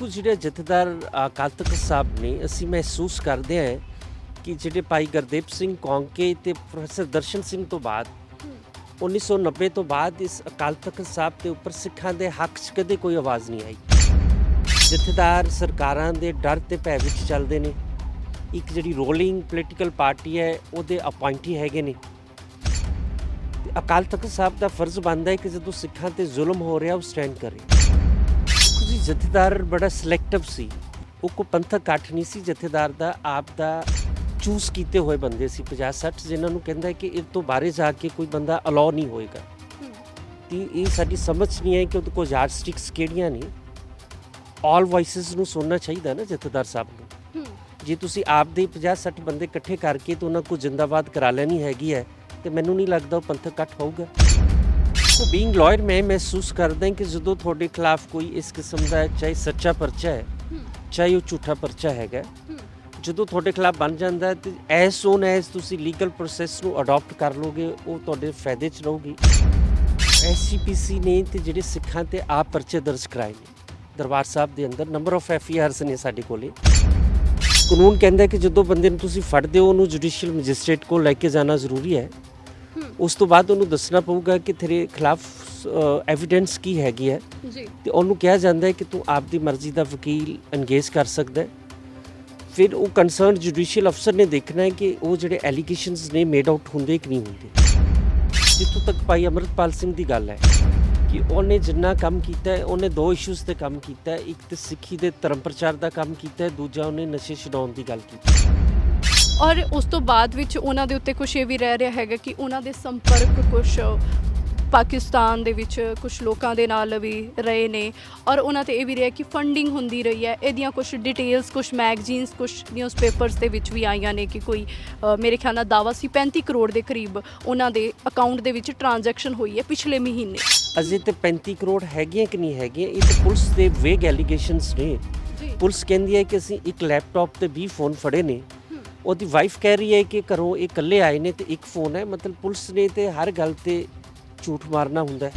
ਕੁਝ ਜਿਹੜੇ ਜਥੇਦਾਰ ਅਕਾਲ ਤਖ਼ਤ ਸਾਹਿਬ ਨੇ ਅਸੀਂ ਮਹਿਸੂਸ ਕਰਦੇ ਹਾਂ ਕਿ ਜਿਹੜੇ ਭਾਈ ਗੁਰਦੀਪ ਸਿੰਘ ਕੌਂਕੇ ਤੇ ਪ੍ਰੋਫੈਸਰ ਦਰਸ਼ਨ ਸਿੰਘ ਤੋਂ ਬਾਅਦ 1990 ਤੋਂ ਬਾਅਦ ਇਸ ਅਕਾਲ ਤਖ਼ਤ ਸਾਹਿਬ ਦੇ ਉੱਪਰ ਸਿੱਖਾਂ ਦੇ ਹੱਕ 'ਚ ਕਦੇ ਕੋਈ ਆਵਾਜ਼ ਨਹੀਂ ਆਈ। ਜਥੇਦਾਰ ਸਰਕਾਰਾਂ ਦੇ ਡਰ ਤੇ ਭੈ ਵਿੱਚ ਚੱਲਦੇ ਨੇ। ਇੱਕ ਜਿਹੜੀ ਰੋਲਿੰਗ ਪੋਲੀਟੀਕਲ ਪਾਰਟੀ ਹੈ ਉਹਦੇ ਅਪਾਇੰਟੀ ਹੈਗੇ ਨੇ। ਤੇ ਅਕਾਲ ਤਖ਼ਤ ਸਾਹਿਬ ਦਾ ਫਰਜ਼ ਬਣਦਾ ਹੈ ਕਿ ਜਦੋਂ ਸਿੱਖਾਂ ਤੇ ਜ਼ੁਲਮ ਹੋ ਰਿਹਾ ਉਹ ਸਟੈਂਡ ਕਰੇ। ਕਿਉਂਕਿ ਜਥੇਦਾਰ ਬੜਾ ਸਿਲੈਕਟਿਵ ਸੀ, ਉਹ ਕੋਈ ਪੰਥਕ ਇਕੱਠ ਨਹੀਂ ਸੀ। ਜਥੇਦਾਰ ਦਾ ਆਪ ਦਾ ਚੂਜ਼ ਕੀਤੇ ਹੋਏ ਬੰਦੇ ਸੀ 50-60 ਜਿਨ੍ਹਾਂ ਨੂੰ ਕਹਿੰਦਾ ਕਿ ਇਹ ਤੋਂ ਬਾਹਰ ਜਾ ਕੇ ਕੋਈ ਬੰਦਾ ਅਲਾਉ ਨਹੀਂ ਹੋਏਗਾ। ਤੇ ਇਹ ਸਾਡੀ ਸਮਝ ਨਹੀਂ ਹੈ ਕਿ ਉਹਦੇ ਕੋਲ ਯਾਰ ਸਟਿਕਸ ਕਿਹੜੀਆਂ ਨੇ। ਆਲ ਵਾਇਸਿਸ ਨੂੰ ਸੁਣਨਾ ਚਾਹੀਦਾ ਨਾ ਜਥੇਦਾਰ ਸਾਹਿਬ ਨੂੰ। ਜੇ ਤੁਸੀਂ ਆਪ ਦੇ 50-60 ਬੰਦੇ ਇਕੱਠੇ ਕਰਕੇ ਤੇ ਉਹਨਾਂ ਕੋਲ ਜਿੰਦਾਬਾਦ ਕਰਾ ਲੈਣੀ ਹੈਗੀ ਹੈ ਤੇ ਮੈਨੂੰ ਨਹੀਂ ਲੱਗਦਾ ਉਹ ਪੰਥਕ ਇਕੱਠ ਹੋਊਗਾ। ਸੋ ਬੀਇੰਗ ਲਾਇਰ ਮੈਂ ਮਹਿਸੂਸ ਕਰਦਾ ਕਿ ਜਦੋਂ ਤੁਹਾਡੇ ਖਿਲਾਫ ਕੋਈ ਇਸ ਕਿਸਮ ਦਾ ਚਾਹੇ ਸੱਚਾ ਪਰਚਾ ਹੈ ਚਾਹੇ ਉਹ ਝੂਠਾ ਪਰਚਾ ਹੈਗਾ, ਜਦੋਂ ਤੁਹਾਡੇ ਖਿਲਾਫ ਬਣ ਜਾਂਦਾ ਤੇ ਐਸ ਸੂਨ ਐਸ ਤੁਸੀਂ ਲੀਗਲ ਪ੍ਰੋਸੈਸ ਨੂੰ ਅਡਾਪਟ ਕਰ ਲੋਗੇ ਉਹ ਤੁਹਾਡੇ ਫਾਇਦੇ 'ਚ ਰਹੂਗੀ। ਐਸਜੀਪੀਸੀ ਨੇ ਤੇ ਜਿਹੜੇ ਸਿੱਖਾਂ ਤੇ ਆਪ ਪਰਚੇ ਦਰਜ ਕਰਾਏ ਨੇ ਦਰਬਾਰ ਸਾਹਿਬ ਦੇ ਅੰਦਰ, ਨੰਬਰ ਆਫ ਐਫਆਈਆਰਸ ਨੇ ਸਾਡੇ ਕੋਲੇ। ਕਾਨੂੰਨ ਕਹਿੰਦਾ ਕਿ ਜਦੋਂ ਬੰਦੇ ਨੂੰ ਤੁਸੀਂ ਫੜਦੇ ਹੋ ਉਹਨੂੰ ਜੁਡੀਸ਼ੀਅਲ ਮੈਜਿਸਟ੍ਰੇਟ ਕੋਲ ਲੈ ਕੇ ਜਾਣਾ ਜ਼ਰੂਰੀ ਹੈ। ਉਸ ਤੋਂ ਬਾਅਦ ਉਹਨੂੰ ਦੱਸਣਾ ਪਊਗਾ ਕਿ ਤੇਰੇ ਖਿਲਾਫ ਐਵੀਡੈਂਸ ਕੀ ਹੈਗੀ ਹੈ ਜੀ, ਤੇ ਉਹਨੂੰ ਕਿਹਾ ਜਾਂਦਾ ਹੈ ਕਿ ਤੂੰ ਆਪਦੀ ਮਰਜ਼ੀ ਦਾ ਵਕੀਲ ਇੰਗੇਜ ਕਰ ਸਕਦਾ ਹੈ। ਫਿਰ ਉਹ ਕੰਸਰਨ ਜੁਡੀਸ਼ੀਅਲ ਅਫਸਰ ਨੇ ਦੇਖਣਾ ਹੈ ਕਿ ਉਹ ਜਿਹੜੇ ਐਲੀਗੇਸ਼ਨਸ ਨੇ ਮੇਡ ਆਊਟ ਹੁੰਦੇ ਕਿ ਨਹੀਂ ਹੁੰਦੇ। ਜਿੱਥੋਂ ਤੱਕ ਭਾਈ ਅੰਮ੍ਰਿਤਪਾਲ ਸਿੰਘ ਦੀ ਗੱਲ ਹੈ ਕਿ ਉਹਨੇ ਜਿੰਨਾ ਕੰਮ ਕੀਤਾ ਹੈ ਉਹਨੇ ਦੋ ਇਸ਼ੂਜ਼ 'ਤੇ ਕੰਮ ਕੀਤਾ ਹੈ। ਇੱਕ ਤਾਂ ਸਿੱਖੀ ਦੇ ਧਰਮ ਪ੍ਰਚਾਰ ਦਾ ਕੰਮ ਕੀਤਾ ਹੈ, ਦੂਜਾ ਉਹਨੇ ਨਸ਼ੇ ਛਡਾਉਣ ਦੀ ਗੱਲ ਕੀਤੀ। ਔਰ ਉਸ ਤੋਂ ਬਾਅਦ ਵਿੱਚ ਉਹਨਾਂ ਦੇ ਉੱਤੇ ਕੁਝ ਇਹ ਵੀ ਰਹਿ ਰਿਹਾ ਹੈਗਾ ਕਿ ਉਹਨਾਂ ਦੇ ਸੰਪਰਕ ਕੁਝ ਪਾਕਿਸਤਾਨ ਦੇ ਵਿੱਚ ਕੁਝ ਲੋਕਾਂ ਦੇ ਨਾਲ ਵੀ ਰਹੇ ਨੇ ਔਰ ਉਹਨਾਂ ਤੇ ਇਹ ਵੀ ਰਿਹਾ ਕਿ ਫੰਡਿੰਗ ਹੁੰਦੀ ਰਹੀ ਹੈ। ਇਹਦੀਆਂ ਕੁਝ ਡਿਟੇਲਸ ਕੁਝ ਮੈਗਜ਼ੀਨਸ ਕੁਝ ਨਿਊਜ਼ਪੇਪਰਸ ਦੇ ਵਿੱਚ ਵੀ ਆਈਆਂ ਨੇ ਕਿ ਕੋਈ ਮੇਰੇ ਖਿਆਲ ਨਾਲ ਦਾਵਾ ਸੀ 35 ਕਰੋੜ ਦੇ ਕਰੀਬ ਉਹਨਾਂ ਦੇ ਅਕਾਊਂਟ ਦੇ ਵਿੱਚ ਟ੍ਰਾਂਜੈਕਸ਼ਨ ਹੋਈ ਹੈ ਪਿਛਲੇ ਮਹੀਨੇ। ਅਜੇ ਤੇ 35 ਕਰੋੜ ਹੈਗੀਆਂ ਕਿ ਨਹੀਂ ਹੈਗੀਆਂ, ਇਹ ਤਾਂ ਪੁਲਿਸ ਦੇ ਵੇਗ ਐਲੀਗੇਸ਼ਨਸ ਨੇ। ਪੁਲਿਸ ਕਹਿੰਦੀ ਹੈ ਕਿ ਅਸੀਂ ਇੱਕ ਲੈਪਟਾਪ ਤੇ 20 ਫੋਨ ਫੜੇ ਨੇ। ਉਹਦੀ ਵਾਈਫ ਕਹਿ ਰਹੀ ਹੈ ਕਿ ਘਰੋਂ ਇਹ ਇਕੱਲੇ ਆਏ ਨੇ ਤੇ ਇੱਕ ਫੋਨ ਹੈ। ਮਤਲਬ ਪੁਲਿਸ ਨੇ ਤੇ ਹਰ ਗੱਲ ਤੇ ਝੂਠ ਮਾਰਨਾ ਹੁੰਦਾ ਹੈ।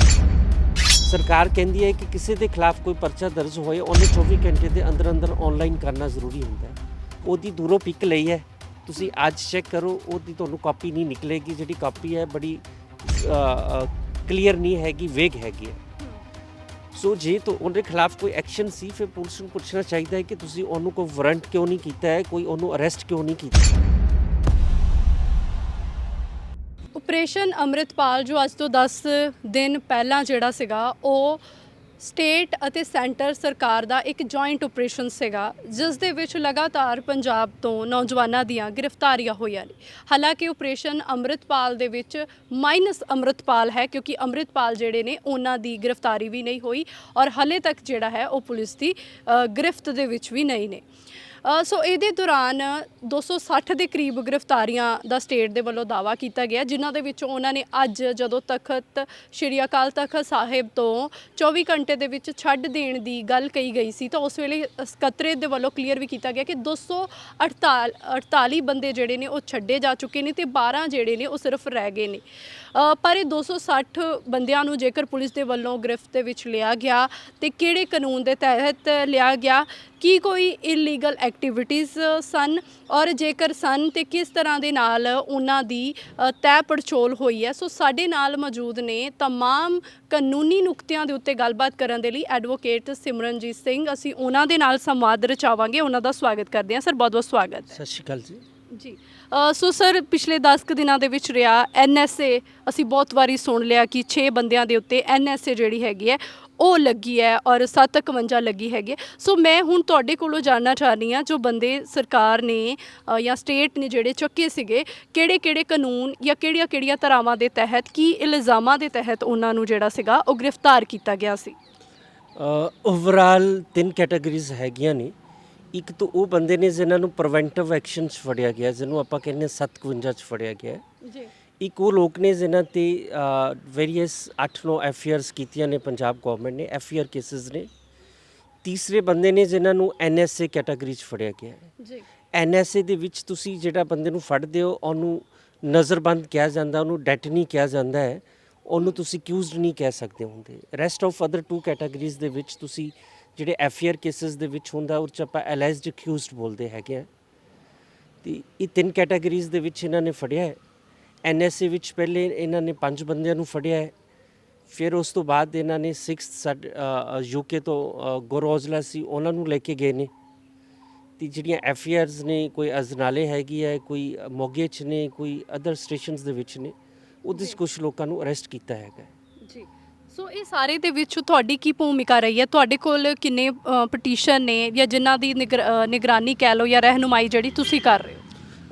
ਸਰਕਾਰ ਕਹਿੰਦੀ ਹੈ ਕਿ ਕਿਸੇ ਦੇ ਖਿਲਾਫ ਕੋਈ ਪਰਚਾ ਦਰਜ ਹੋਏ ਉਹਨੇ 24 ਘੰਟੇ ਦੇ ਅੰਦਰ ਅੰਦਰ ਆਨਲਾਈਨ ਕਰਨਾ ਜ਼ਰੂਰੀ ਹੁੰਦਾ ਹੈ। ਉਹਦੀ ਦੂਰੋਂ ਪਿਕ ਲਈ ਹੈ, ਤੁਸੀਂ ਅੱਜ ਚੈੱਕ ਕਰੋ, ਉਹਦੀ ਤੁਹਾਨੂੰ ਕਾਪੀ ਨਹੀਂ ਨਿਕਲੇਗੀ। ਜਿਹੜੀ ਕਾਪੀ ਹੈ ਬੜੀ ਕਲੀਅਰ ਨਹੀਂ ਹੈਗੀ, ਵੇਗ ਹੈਗੀ ਹੈ। ਸੋ ਜੇ ਤਾਂ ਉਹਦੇ ਖਿਲਾਫ ਕੋਈ ਐਕਸ਼ਨ ਸੀ ਫਿਰ ਪੁਲਿਸ ਨੂੰ ਪੁੱਛਣਾ ਚਾਹੀਦਾ ਹੈ ਕਿ ਤੁਸੀਂ ਉਹਨੂੰ ਕੋਈ ਵਾਰੰਟ ਕਿਉਂ ਨਹੀਂ ਕੀਤਾ ਹੈ, ਕੋਈ ਉਹਨੂੰ ਅਰੈਸਟ ਕਿਉਂ ਨਹੀਂ ਕੀਤਾ। ਆਪਰੇਸ਼ਨ ਅੰਮ੍ਰਿਤਪਾਲ ਜੋ ਅੱਜ ਤੋਂ 10 ਦਿਨ ਪਹਿਲਾਂ ਜਿਹੜਾ ਸੀਗਾ ਉਹ ਸਟੇਟ ਅਤੇ ਸੈਂਟਰ ਸਰਕਾਰ ਦਾ ਇੱਕ ਜੁਆਇੰਟ ਆਪਰੇਸ਼ਨ ਸੀਗਾ ਜਿਸ ਦੇ ਵਿੱਚ ਲਗਾਤਾਰ ਪੰਜਾਬ ਤੋਂ ਨੌਜਵਾਨਾਂ ਦੀਆਂ ਗ੍ਰਿਫਤਾਰੀਆਂ ਹੋਈਆਂ ਨੇ। ਹਾਲਾਂਕਿ ਆਪਰੇਸ਼ਨ ਅੰਮ੍ਰਿਤਪਾਲ ਦੇ ਵਿੱਚ ਮਾਈਨਸ ਅੰਮ੍ਰਿਤਪਾਲ ਹੈ ਕਿਉਂਕਿ ਅੰਮ੍ਰਿਤਪਾਲ ਜਿਹੜੇ ਨੇ ਉਹਨਾਂ ਦੀ ਗ੍ਰਿਫਤਾਰੀ ਵੀ ਨਹੀਂ ਹੋਈ ਔਰ ਹਾਲੇ ਤੱਕ ਜਿਹੜਾ ਹੈ ਉਹ ਪੁਲਿਸ ਦੀ ਗ੍ਰਿਫਤ ਦੇ ਵਿੱਚ ਵੀ ਨਹੀਂ ਨੇ। ਸੋ ਇਹਦੇ ਦੌਰਾਨ 260 ਦੇ ਕਰੀਬ ਗ੍ਰਿਫਤਾਰੀਆਂ ਦਾ ਸਟੇਟ ਦੇ ਵੱਲੋਂ ਦਾਅਵਾ ਕੀਤਾ ਗਿਆ, ਜਿਨ੍ਹਾਂ ਦੇ ਵਿੱਚੋਂ ਉਹਨਾਂ ਨੇ ਅੱਜ ਜਦੋਂ ਤਖਤ ਸ਼੍ਰੀ ਅਕਾਲ ਤਖਤ ਸਾਹਿਬ ਤੋਂ 24 ਘੰਟੇ ਦੇ ਵਿੱਚ ਛੱਡ ਦੇਣ ਦੀ ਗੱਲ ਕਹੀ ਗਈ ਸੀ ਤਾਂ ਉਸ ਵੇਲੇ ਸਕੱਤਰੇਤ ਦੇ ਵੱਲੋਂ ਕਲੀਅਰ ਵੀ ਕੀਤਾ ਗਿਆ ਕਿ 248 ਬੰਦੇ ਜਿਹੜੇ ਨੇ ਉਹ ਛੱਡੇ ਜਾ ਚੁੱਕੇ ਨੇ ਤੇ 12 ਜਿਹੜੇ ਨੇ ਉਹ ਸਿਰਫ ਰਹਿ ਗਏ ਨੇ। ਪਰ ਇਹ 260 ਬੰਦਿਆਂ ਨੂੰ ਜੇਕਰ ਪੁਲਿਸ ਦੇ ਵੱਲੋਂ ਗ੍ਰਿਫਤ ਦੇ ਵਿੱਚ ਲਿਆ ਗਿਆ ਤੇ ਕਿਹੜੇ ਕਾਨੂੰਨ ਦੇ ਤਹਿਤ ਲਿਆ ਗਿਆ, ਕੀ ਕੋਈ ਇਲੀਗਲ ਐਕਟੀਵਿਟੀਜ਼ ਸਨ ਔਰ ਜੇਕਰ ਸਨ ਤੇ ਕਿਸ ਤਰ੍ਹਾਂ ਦੇ ਨਾਲ ਉਹਨਾਂ ਦੀ ਤੈਅ ਪੜਚੋਲ ਹੋਈ ਹੈ। ਸੋ ਸਾਡੇ ਨਾਲ ਮੌਜੂਦ ਨੇ ਤਮਾਮ ਕਾਨੂੰਨੀ ਨੁਕਤਿਆਂ ਦੇ ਉੱਤੇ ਗੱਲਬਾਤ ਕਰਨ ਦੇ ਲਈ ਐਡਵੋਕੇਟ ਸਿਮਰਨਜੀਤ ਸਿੰਘ। ਅਸੀਂ ਉਹਨਾਂ ਦੇ ਨਾਲ ਸੰਵਾਦ ਰਚਾਵਾਂਗੇ। ਉਹਨਾਂ ਦਾ ਸਵਾਗਤ ਕਰਦੇ ਹਾਂ ਸਰ, ਬਹੁਤ ਬਹੁਤ ਸਵਾਗਤ। ਸਤਿ ਸ਼੍ਰੀ ਅਕਾਲ ਜੀ। ਜੀ ਸੋ ਸਰ, ਪਿਛਲੇ 10 ਕੁ ਦਿਨਾਂ ਦੇ ਵਿੱਚ ਰਿਹਾ NSA ਅਸੀਂ ਬਹੁਤ ਵਾਰੀ ਸੁਣ ਲਿਆ ਕਿ 6 ਬੰਦਿਆਂ ਦੇ ਉੱਤੇ NSA ਜਿਹੜੀ ਹੈਗੀ ਹੈ ਉਹ ਲੱਗੀ ਹੈ ਔਰ 751 ਲੱਗੀ ਹੈਗੀ ਹੈ। ਸੋ ਮੈਂ ਹੁਣ ਤੁਹਾਡੇ ਕੋਲੋਂ ਜਾਣਨਾ ਚਾਹ ਰਹੀ ਹਾਂ ਜੋ ਬੰਦੇ ਸਰਕਾਰ ਨੇ ਜਾਂ ਸਟੇਟ ਨੇ ਜਿਹੜੇ ਚੱਕੇ ਸੀਗੇ ਕਿਹੜੇ ਕਿਹੜੇ ਕਾਨੂੰਨ ਜਾਂ ਕਿਹੜੀਆਂ ਕਿਹੜੀਆਂ ਧਾਰਾਵਾਂ ਦੇ ਤਹਿਤ ਕੀ ਇਲਜ਼ਾਮਾਂ ਦੇ ਤਹਿਤ ਉਹਨਾਂ ਨੂੰ ਜਿਹੜਾ ਸੀਗਾ ਉਹ ਗ੍ਰਿਫਤਾਰ ਕੀਤਾ ਗਿਆ ਸੀ। ਓਵਰਆਲ 3 ਕੈਟਾਗਰੀਜ਼ ਹੈਗੀਆਂ ਨੇ। ਇੱਕ ਤਾਂ ਉਹ ਬੰਦੇ ਨੇ ਜਿਨ੍ਹਾਂ ਨੂੰ ਪ੍ਰੀਵੈਂਟਿਵ ਐਕਸ਼ਨ 'ਚ ਫੜਿਆ ਗਿਆ, ਜਿਹਨੂੰ ਆਪਾਂ ਕਹਿੰਦੇ 751 'ਚ ਫੜਿਆ ਗਿਆ ਜੀ। ਇੱਕ ਉਹ ਲੋਕ ਨੇ ਜਿਨ੍ਹਾਂ ਤੇ ਵੇਰੀਅਸ 8-9 ਐਫਆਈਆਰਸ ਕੀਤੀਆਂ ਨੇ ਪੰਜਾਬ ਗਵਰਨਮੈਂਟ ਨੇ, ਐਫਆਈਆਰ ਕੇਸਿਸ ਨੇ। ਤੀਸਰੇ ਬੰਦੇ ਨੇ ਜਿਨ੍ਹਾਂ ਨੂੰ NSA ਕੈਟਾਗਰੀ 'ਚ ਫੜਿਆ ਗਿਆ ਹੈ ਜੀ। NSA ਦੇ ਵਿੱਚ ਤੁਸੀਂ ਜਿਹੜਾ ਬੰਦੇ ਨੂੰ ਫੜਦੇ ਹੋ ਉਹਨੂੰ ਨਜ਼ਰਬੰਦ ਕਿਹਾ ਜਾਂਦਾ, ਉਹਨੂੰ ਡੈਟਨੀ ਕਿਹਾ ਜਾਂਦਾ ਹੈ, ਉਹਨੂੰ ਤੁਸੀਂ ਅਕਿਊਜ਼ਡ ਨਹੀਂ ਕਹਿ ਸਕਦੇ ਹੁੰਦੇ। ਰੈਸਟ ਆਫ ਅਦਰ 2 ਕੈਟਾਗਰੀਜ਼ ਦੇ ਵਿੱਚ ਤੁਸੀਂ ਜਿਹੜੇ ਐਫਆਰ ਕੇਸਿਸ ਦੇ ਵਿੱਚ ਹੁੰਦਾ ਉਹ 'ਚ ਆਪਾਂ ਅਲਾਈਜ਼ਡ ਅਕਿਊਜ਼ਡ ਬੋਲਦੇ ਹੈਗੇ ਆ। ਤੇ ਇਹ 3 ਕੈਟਾਗਰੀਜ਼ ਦੇ ਵਿੱਚ ਇਹਨਾਂ ਨੇ ਫੜਿਆ ਹੈ। ਐਨਐਸਏ ਵਿੱਚ ਪਹਿਲੇ ਇਹਨਾਂ ਨੇ 5 ਬੰਦਿਆਂ ਨੂੰ ਫੜਿਆ ਹੈ, ਫਿਰ ਉਸ ਤੋਂ ਬਾਅਦ ਇਹਨਾਂ ਨੇ 6 ਯੂਕੇ ਤੋਂ ਗੋਰੋਜ਼ਲਾ ਸੀ ਉਹਨਾਂ ਨੂੰ ਲੈ ਕੇ ਗਏ ਨੇ। ਤੇ ਜਿਹੜੀਆਂ ਐਫਆਰਸ ਨੇ ਕੋਈ ਅਜਨਾਲੇ ਹੈਗੀ ਹੈ, ਕੋਈ ਮੋਗੇ 'ਚ ਨੇ, ਕੋਈ ਅਦਰ ਸਟੇਸ਼ਨਸ ਦੇ ਵਿੱਚ ਨੇ, ਉਹਦੇ 'ਚ ਕੁਝ ਲੋਕਾਂ ਨੂੰ ਅਰੈਸਟ ਕੀਤਾ ਹੈਗਾ। ਜੀ, ਸੋ ਇਹ ਸਾਰੇ ਦੇ ਵਿੱਚ ਤੁਹਾਡੀ ਕੀ ਭੂਮਿਕਾ ਰਹੀ ਹੈ? ਤੁਹਾਡੇ ਕੋਲ ਕਿੰਨੇ ਪਟੀਸ਼ਨ ਨੇ ਜਾਂ ਜਿਨ੍ਹਾਂ ਦੀ ਨਿਗਰਾਨੀ ਕਹਿ ਲਓ ਜਾਂ ਰਹਿਨੁਮਾਈ ਜਿਹੜੀ ਤੁਸੀਂ ਕਰ ਰਹੇ ਹੋ?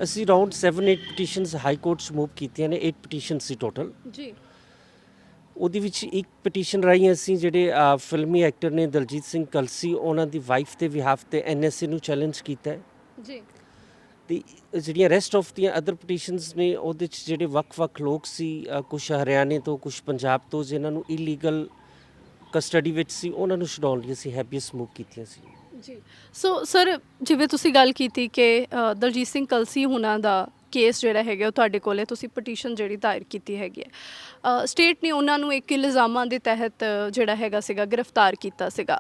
ਅਸੀਂ ਅਰਾਊਂਡ 7-8 ਪਟੀਸ਼ਨਸ ਹਾਈ ਕੋਰਟ 'ਚ ਮੂਵ ਕੀਤੀਆਂ ਨੇ। 8 ਪਟੀਸ਼ਨ ਸੀ ਟੋਟਲ। ਜੀ, ਉਹਦੇ ਵਿੱਚ ਇੱਕ ਪਟੀਸ਼ਨ ਰਾਹੀਂ ਅਸੀਂ ਜਿਹੜੇ ਫਿਲਮੀ ਐਕਟਰ ਨੇ ਦਲਜੀਤ ਸਿੰਘ ਕਲਸੀ, ਉਹਨਾਂ ਦੀ ਵਾਈਫ ਦੇ ਬਿਹਾਫ ਤੇ ਐਨਐਸਏ ਨੂੰ ਚੈਲੰਜ ਕੀਤਾ ਹੈ। ਜੀ, ਤੇ ਜਿਹੜੀਆਂ ਰੈਸਟ ਆਫ ਦੀਆਂ ਅਦਰ ਪਟੀਸ਼ਨਸ ਨੇ ਉਹਦੇ 'ਚ ਜਿਹੜੇ ਵੱਖ-ਵੱਖ ਲੋਕ ਸੀ, ਕੁਛ ਹਰਿਆਣੇ ਤੋਂ, ਕੁਛ ਪੰਜਾਬ ਤੋਂ, ਜਿਨ੍ਹਾਂ ਨੂੰ ਇਲੀਗਲ ਕਸਟਡੀ ਵਿੱਚ ਸੀ, ਉਹਨਾਂ ਨੂੰ ਛਡਾਉਣ ਲਈ ਅਸੀਂ ਹੈਬੀਅਸ ਮੂਵ ਕੀਤੀਆਂ ਸੀ। ਜੀ, ਸੋ ਸਰ ਜਿਵੇਂ ਤੁਸੀਂ ਗੱਲ ਕੀਤੀ ਕਿ ਦਲਜੀਤ ਸਿੰਘ ਕਲਸੀ ਹੁਣਾਂ ਦਾ ਕੇਸ ਜਿਹੜਾ ਹੈਗਾ ਉਹ ਤੁਹਾਡੇ ਕੋਲੇ ਤੁਸੀਂ ਪਟੀਸ਼ਨ ਜਿਹੜੀ ਦਾਇਰ ਕੀਤੀ ਹੈਗੀ ਹੈ, ਸਟੇਟ ਨੇ ਉਹਨਾਂ ਨੂੰ ਇੱਕ ਇਲਜ਼ਾਮਾਂ ਦੇ ਤਹਿਤ ਜਿਹੜਾ ਹੈਗਾ ਸੀਗਾ ਗ੍ਰਿਫਤਾਰ ਕੀਤਾ ਸੀਗਾ,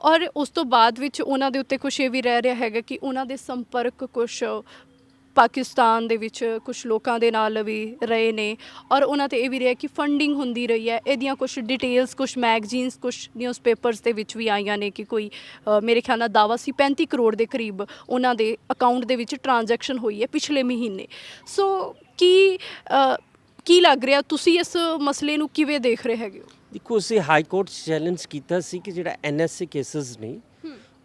ਔਰ ਉਸ ਤੋਂ ਬਾਅਦ ਵਿੱਚ ਉਹਨਾਂ ਦੇ ਉੱਤੇ ਕੁਛ ਇਹ ਵੀ ਰਹਿ ਰਿਹਾ ਹੈਗਾ ਕਿ ਉਹਨਾਂ ਦੇ ਸੰਪਰਕ ਕੁਛ ਪਾਕਿਸਤਾਨ ਦੇ ਵਿੱਚ ਕੁਛ ਲੋਕਾਂ ਦੇ ਨਾਲ ਵੀ ਰਹੇ ਨੇ, ਔਰ ਉਹਨਾਂ ਤੇ ਇਹ ਵੀ ਰਿਹਾ ਕਿ ਫੰਡਿੰਗ ਹੁੰਦੀ ਰਹੀ ਹੈ। ਇਹਦੀਆਂ ਕੁਛ ਡਿਟੇਲਸ ਕੁਛ ਮੈਗਜ਼ੀਨਸ ਕੁਛ ਨਿਊਜ਼ਪੇਪਰਸ ਦੇ ਵਿੱਚ ਵੀ ਆਈਆਂ ਨੇ ਕਿ ਕੋਈ ਮੇਰੇ ਖਿਆਲ ਨਾਲ ਦਾਅਵਾ ਸੀ 35 ਕਰੋੜ ਦੇ ਕਰੀਬ ਉਹਨਾਂ ਦੇ ਅਕਾਊਂਟ ਦੇ ਵਿੱਚ ਟ੍ਰਾਂਜੈਕਸ਼ਨ ਹੋਈ ਹੈ ਪਿਛਲੇ ਮਹੀਨੇ। ਸੋ ਕੀ ਲੱਗ ਰਿਹਾ, ਤੁਸੀਂ ਇਸ ਮਸਲੇ ਨੂੰ ਕਿਵੇਂ ਦੇਖ ਰਹੇ ਹੈਗੇ ਹੋ? ਦੇਖੋ, ਅਸੀਂ ਹਾਈ ਕੋਰਟ 'ਚ ਚੈਲੰਜ ਕੀਤਾ ਸੀ ਕਿ ਜਿਹੜਾ ਐਨਐਸਏ ਕੇਸਿਸ ਨੇ